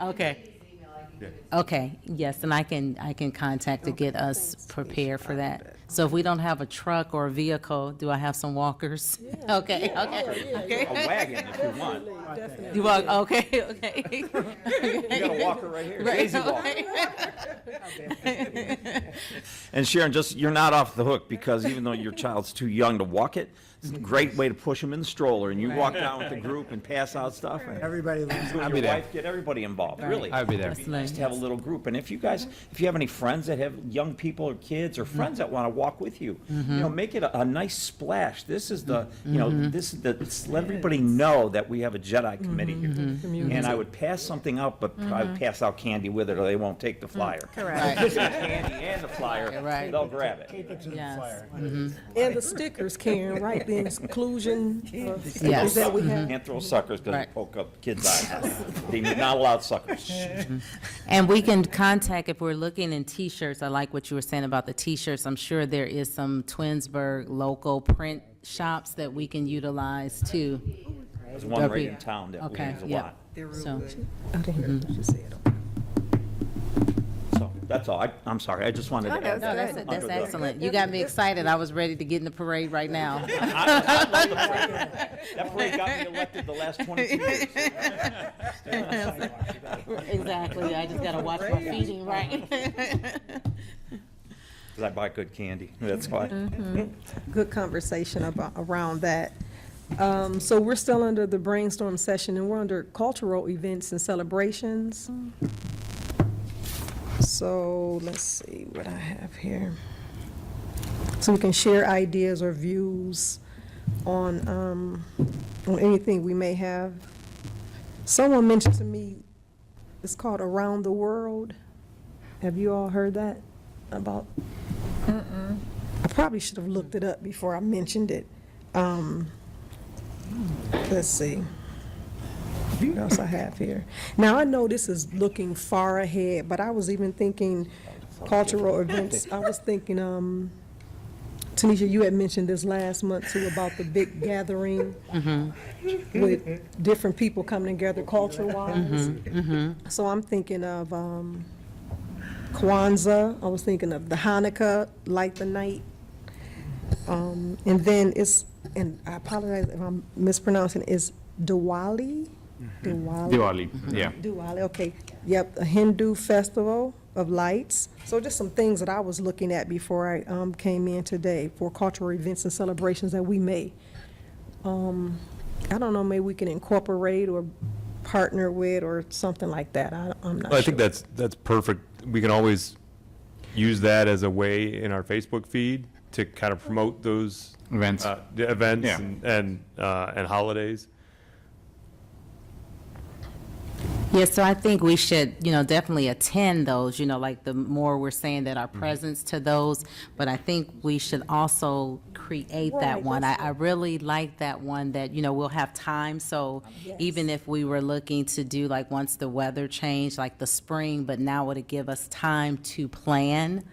Okay. Okay, yes, and I can contact to get us prepared for that. So if we don't have a truck or a vehicle, do I have some walkers? Okay. A wagon if you want. You walk, okay, okay. You got a walker right here. Right, Easy walk. okay. And Sharon, just, you're not off the hook, because even though your child's too young to walk it, it's a great way to push them in the stroller, and you walk down with the group and pass out stuff, and Everybody lives. you and be your there. wife, get everybody involved, really. I'd be there. That's Nice to have a little group, and if you have any friends that have young people or kids or friends that want to walk with you, make it a nice splash. This is the, let everybody know that we have a Jedi committee here. And I would pass something out, but probably pass out candy with it, or they won't take the flyer. Correct. Candy and the flyer, Right. they'll grab it. Yes. And the stickers, Karen, right, the inclusion stickers Yes. that we have. Can't throw suckers because Right. they poke up kids' eyes. They're not allowed suckers. And we can contact, if we're looking in T-shirts, I like what you were saying about the T-shirts. I'm sure there is some Twinsburg local print shops that we can utilize too. There's one right in town that we Okay, use a yep. lot. They're real So- good. I didn't hear what you said. So, that's all. I'm sorry, I just wanted to add No, that. that's excellent. You got me excited. I was ready to get in the parade right now. I love the parade. That parade got me elected the last 22 years. Exactly. I just gotta watch my feeding, right? Because I buy good candy, that's why. Good conversation around that. So we're still under the brainstorm session, and we're under cultural events and celebrations. So let's see what I have here. So we can share ideas or views on anything we may have. Someone mentioned to me, it's called Around the World. Have you all heard that about? I probably should have looked it up before I mentioned it. Let's see. What else I have here? Now, I know this is looking far ahead, but I was even thinking cultural events. I was thinking, Tanisha, you had mentioned this last month too about the big gathering with different people coming together culture-wise. So I'm thinking of Kwanzaa. I was thinking of the Hanukkah, Light the Night. And then and I apologize if I'm mispronouncing, it's Diwali? Diwali, yeah. Diwali, okay. Yep, a Hindu festival of lights. So just some things that I was looking at before I came in today for cultural events and celebrations that we may, I don't know, maybe we can incorporate or partner with or something like that. I'm not sure. Well, I think that's perfect. We can always use that as a way in our Facebook feed to kind of promote those Events. the events Yeah. and holidays. Yeah, so I think we should, definitely attend those, like the more we're saying that our presence to those, but I think we should also create that Right, one. that's I really like that one that, we'll have time, so even if we were looking to do like once the weather changed, like the spring, but now would it give us time to plan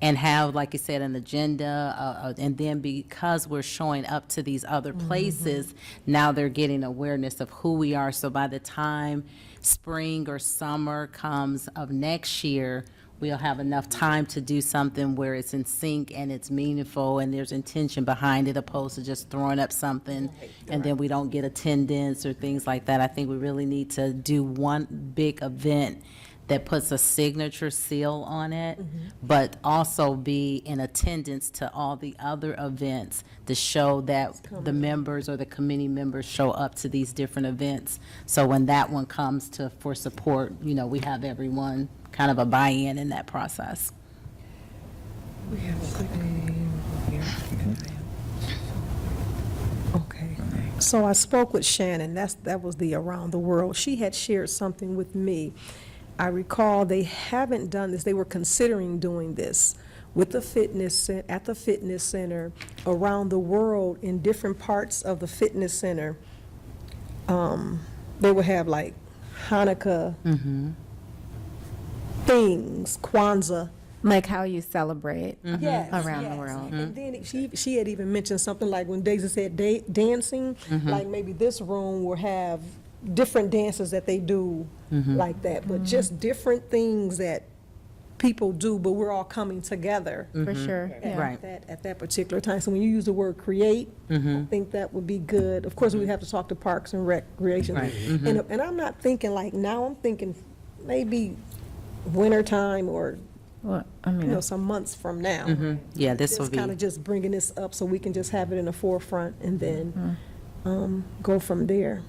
and have, like you said, an agenda, and then because we're showing up to these other places, now they're getting awareness of who we are, so by the time spring or summer comes of next year, we'll have enough time to do something where it's in sync and it's meaningful and there's intention behind it, opposed to just throwing up something and then we don't get attendance or things like that. I think we really need to do one big event that puts a signature seal on it, but also be in attendance to all the other events to show that the members or the committee members show up to these different events. So when that one comes to, for support, you know, we have everyone kind of a buy-in in that process. Okay. So I spoke with Shannon, that was the Around the World. She had shared something with me. I recall they haven't done this, they were considering doing this with the at the fitness center, around the world in different parts of the fitness center. They would have like Hanukkah things, Kwanzaa. Like how you celebrate Yes, around the yes. world. And then she had even mentioned something like when Daisy said dancing, like maybe this room will have different dances that they do like that, but just different things that people do, but we're all coming together For sure, yeah. Right. at that particular time. So when you use the word create, I think that would be good. Of course, we have to talk to Parks and Recreation. Right. And I'm not thinking like now, I'm thinking maybe wintertime or, Well, I you mean, know, some months from now. Yeah, this will Just be. kind of just bringing this up so we can just have it in the forefront and then go from there.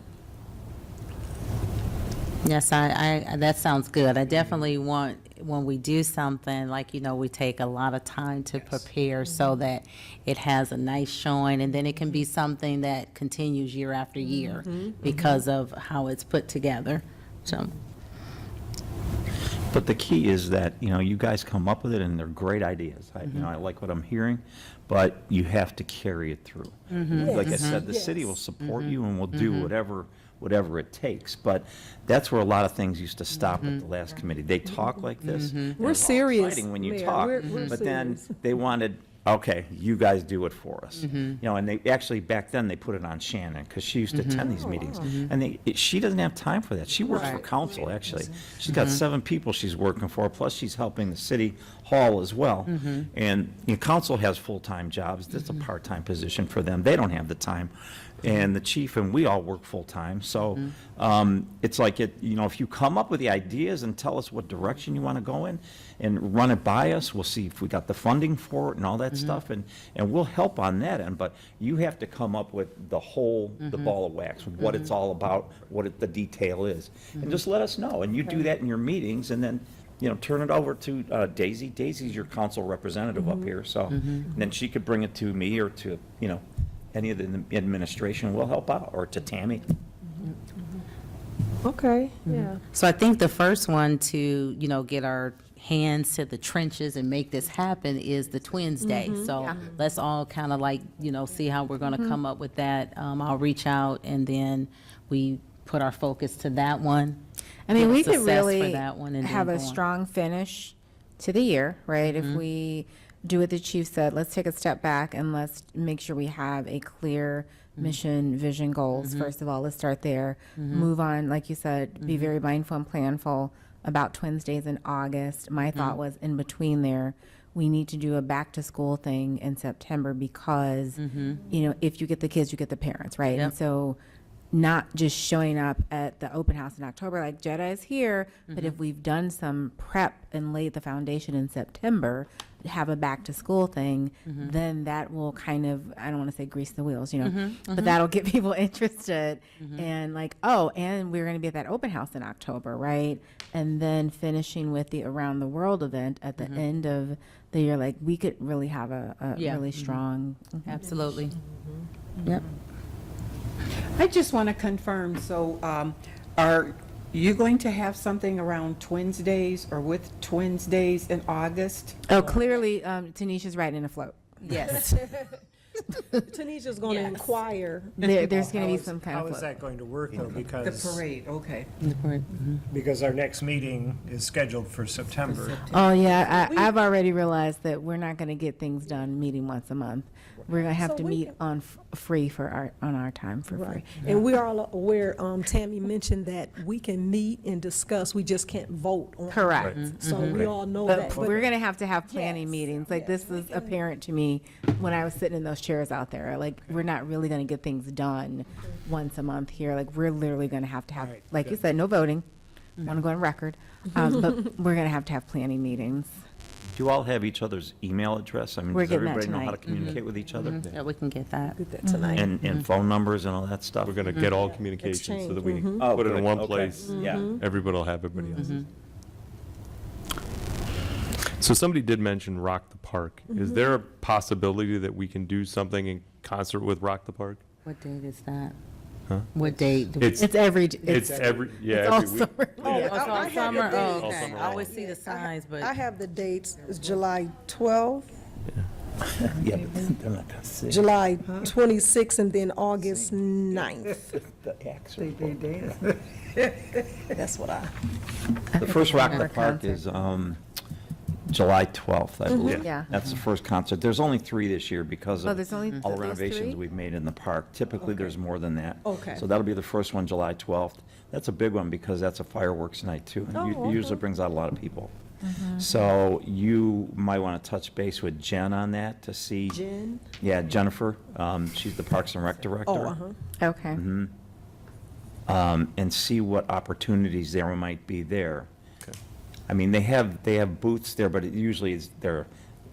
Yes, I, that sounds good. I definitely want, when we do something, like, you know, we take a lot of time to prepare so that it has a nice showing, and then it can be something that continues year after year because of how it's put together, so. But the key is that, you know, you guys come up with it and they're great ideas. You know, I like what I'm hearing, but you have to carry it through. Like I said, the city will support you and will do whatever it takes. But that's where a lot of things used to stop at the last committee. They talk like this. and We're it's all serious, exciting when you Mayor. talk, We're but then serious. they wanted, okay, you guys do it for us. You know, and they actually, back then, they put it on Shannon, because she used to attend these meetings. And she doesn't have time for that. She works for council, actually. She's got 7 people she's working for, plus she's helping the city hall as well. And, you know, council has full-time jobs. This is a part-time position for them. They don't have the time. And the chief and we all work full-time. So it's like, you know, if you come up with the ideas and tell us what direction you want to go in and run it by us, we'll see if we got the funding for it and all that stuff, and we'll help on that end. But you have to come up with the whole, the ball of wax, what it's all about, what the detail is. And just let us know. And you do that in your meetings, and then, you know, turn it over to Daisy. Daisy's your council representative up here, so then she could bring it to me or to, you know, any of the administration will help out, or to Tammy. Okay, yeah. So I think the first one to, you know, get our hands to the trenches and make this happen is the Twins Day. So let's all kind of like, you know, see how we're going to come up with that. I'll reach out, and then we put our focus to that one. I mean, get we a could success for really that one and then have a go on. strong finish to the year, right? If we do what the chief said, let's take a step back and let's make sure we have a clear mission, vision, goals. First of all, let's start there. Move on, like you said, be very mindful and planful about Twins Days in August. My thought was in between there, we need to do a back to school thing in September because, you know, if you get the kids, you get the parents, right? Yep. And so not just showing up at the open house in October, like Jedi's here, but if we've done some prep and laid the foundation in September, have a back to school thing, then that will kind of, I don't want to say grease the wheels, you know, but that'll get people interested and like, oh, and we're going to be at that open house in October, right? And then finishing with the Around the World event at the end of the year, like we could really have a Yeah. really strong. Absolutely. Yep. I just want to confirm, so are you going to have something around Twins Days or with Twins Days in August? Oh, clearly, Tanisha's writing a float. Yes. Tanisha's going to inquire. There's going to be some kind How of is float. that going to work, though? The Because, parade, okay. because our next meeting is scheduled for September. Oh, yeah, I've already realized that we're not going to get things done meeting once a month. we're gonna have So to we meet can- on free on our time for free. Right. And we are all aware, Tammy mentioned that we can meet and discuss, we just can't vote on it. Correct. So we all know that. But we're gonna have to have planning Yes, meetings. Like, yes, this was apparent to me when I was sitting in those chairs out there. Like, we're not really gonna get things done once a month here. Like, we're literally gonna have to have, like you said, no voting. Want to go on record. But we're gonna have to have planning meetings. Do you all have each other's email address? I mean, We're does getting that everybody know how to tonight. communicate with each other? Yeah, we can get that. Did that tonight. And phone numbers and all that stuff? We're gonna get all communications so that we Exchange, Oh, put it in good. one Okay. place. Yeah. Everybody will have everybody else's. So somebody did mention Rock the Park. Is there a possibility that we can do something in concert with Rock the Park? What date is that? Huh? What date? It's, It's every, it's every, yeah, it's all every week. summer. Oh, Yeah. I have the dates. All okay. summer I long. always see the signs, but. I have the dates, it's July 12th, Yeah, but they're not gonna see. July 26th, and then August 9th. The actual- That's what I, The first Rock the Or Park concert. is July 12th, I believe. Yeah. That's the first concert. There's only 3 this year because Oh, of there's only all the those renovations 3? we've made in the park. Typically, there's more than that. Okay. So that'll be the first one, July 12th. That's a big one because that's a fireworks night, too. And Oh, it usually okay. brings out a lot of people. So you might want to touch base with Jen on that to see. Jen? Yeah, Jennifer. She's the Parks and Rec Director. Oh, uh-huh. Okay. And see what opportunities there might be there. Okay. I mean, they have booths there, but it usually is their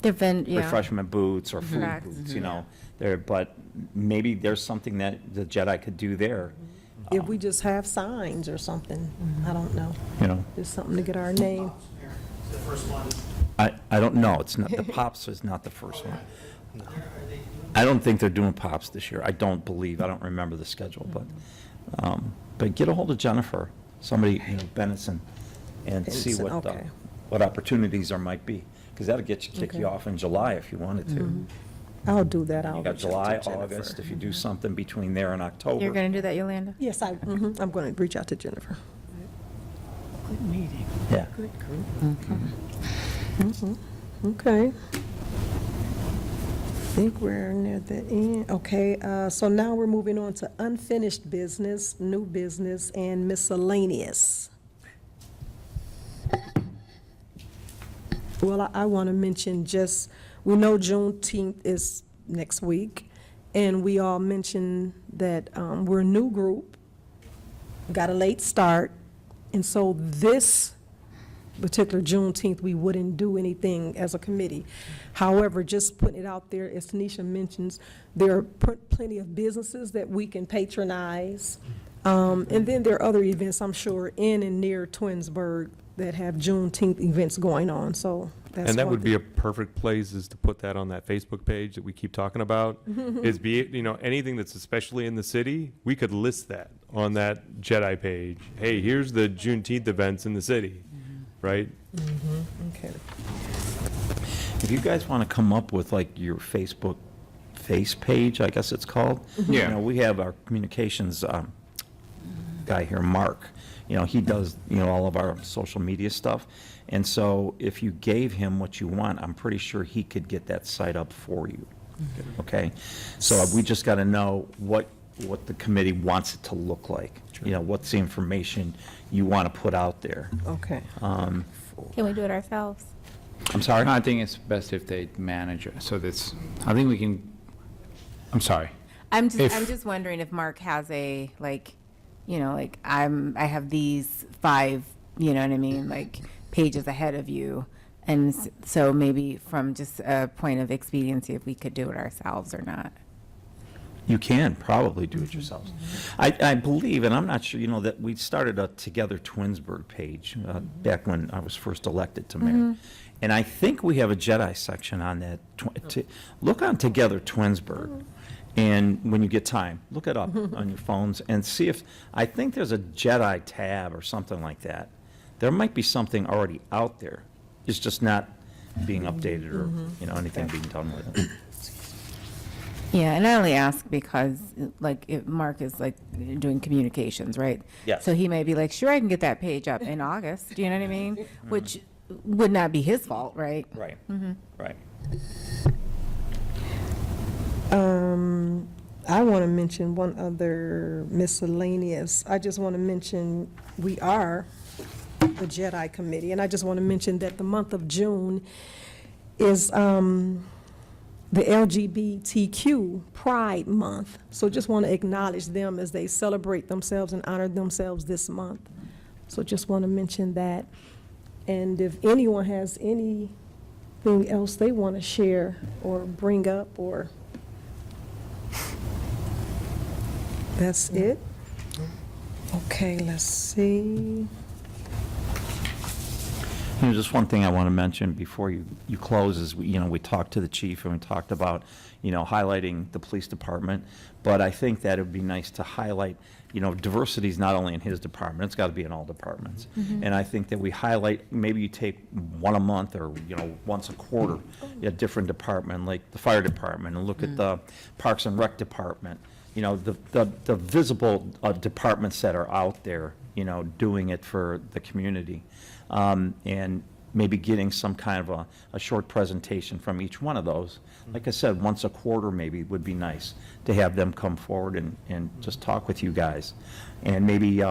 Yeah. refreshment booths or food Correct. booths, you know. There, but maybe there's something that the Jedi could do there, If we just have signs or something, I don't know, you know. just something to get our name. I don't know, it's not, the Pops is not the first one. I don't think they're doing Pops this year. I don't remember the schedule, but get a hold of Jennifer, somebody, you know, Benson, and see Benson, what, okay. what opportunities there might be. Because that'll kick Okay. you off in July if you wanted to. I'll do that, I'll You got reach out July, to Jennifer. August, if you do something between there and October. You're gonna do that, Yolanda? Yes, I'm going to reach out to Jennifer. Yeah. Okay. I think we're near the end. Okay, so now we're moving on to unfinished business, new business, and miscellaneous. Well, I want to mention just, we know Juneteenth is next week, and we all mentioned that we're a new group, got a late start, and so this particular Juneteenth, we wouldn't do anything as a committee. However, just putting it out there, as Tanisha mentions, there are plenty of businesses that we can patronize. And then there are other events, I'm sure, in and near Twinsburg that have Juneteenth events going on, so that's. And that one would be a thing. perfect place is to put that on that Facebook page that we keep talking about. Is you know, anything that's especially in the city, we could list that on that Jedi page. Hey, here's the Juneteenth events in the city, right? Okay. If you guys want to come up with like your Facebook face page, I guess it's called. Yeah. You know, we have our communications guy here, Mark. You know, he does, you know, all of our social media stuff. And so if you gave him what you want, I'm pretty sure he could get that site up for you. Okay? So we just got to know what the committee wants it to look like. You know, what's the information you want to put out there. Okay. Can we do it ourselves? I'm sorry? I think it's best if they manage it, so that's, I think we can, I'm sorry. I'm If- just wondering if Mark has a, like, you know, like, I have these 5, you know what I mean, like, pages ahead of you. And so maybe from just a point of expediency, if we could do it ourselves or not. You can probably do it yourselves. I believe, and I'm not sure, you know, that we started a Together Twinsburg page back when I was first elected to mayor. And I think we have a Jedi section on that. Look on Together Twinsburg. And when you get time, look it up on your phones and see if, I think there's a Jedi tab or something like that. There might be something already out there. It's just not being updated or, you know, anything being done with it. Yeah, and I only ask because, like, if Mark is, like, doing communications, right? Yes. So he may be like, sure, I can get that page up in August, do you know what I mean? Which would not be his fault, right? Right, right. I want to mention one other miscellaneous. I just want to mention, we are the Jedi Committee, and I just want to mention that the month of June is the LGBTQ Pride Month. So just want to acknowledge them as they celebrate themselves and honor themselves this month. So just want to mention that. And if anyone has anything else they want to share or bring up, or that's it? Okay, let's see. Just one thing I want to mention before you close is, we talked to the chief and we talked about, highlighting the police department, but I think that it would be nice to highlight, diversity is not only in his department, it's got to be in all departments. And I think that we highlight, maybe you take one a month or, once a quarter, a different department, like the fire department, and look at the Parks and Rec department, the visible departments that are out there, doing it for the community. And maybe getting some kind of a short presentation from each one of those. Like I said, once a quarter maybe would be nice to have them come forward and just talk with you guys. And maybe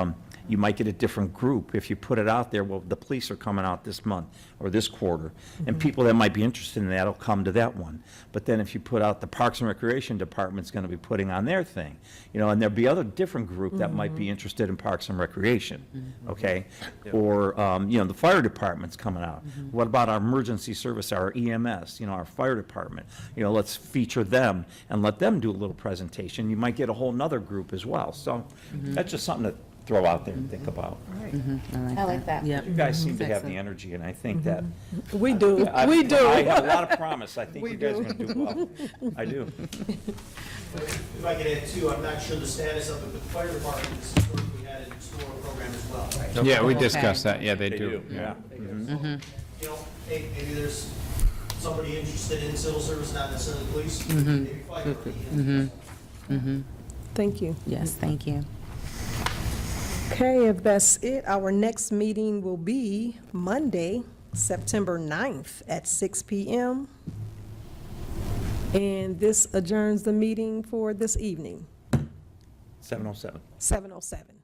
you might get a different group if you put it out there. Well, the police are coming out this month or this quarter, and people that might be interested in that will come to that one. But then if you put out the Parks and Recreation Department's going to be putting on their thing, and there'll be other different group that might be interested in Parks and Recreation, okay? Or, the fire department's coming out. What about our emergency service, our EMS, our fire department? Let's feature them and let them do a little presentation. You might get a whole nother group as well. So that's just something to throw out there and think about. I like that. You guys seem to have the energy, and I think that. We do, we do. I have a lot of promise. I think you guys are going to do well. I do. If I could add too, I'm not sure the status of it, but the fire department has historically had an explorer program as well, right? Yeah, we Okay. discussed that. Yeah, they do. Yeah. Hey, maybe there's somebody interested in civil service, not necessarily police, maybe fire. Thank you. Yes, thank you. Okay, if that's it, our next meeting will be Monday, September 9th at 6 p.m. And this adjourns the meeting for this evening, 7:07. 7:07.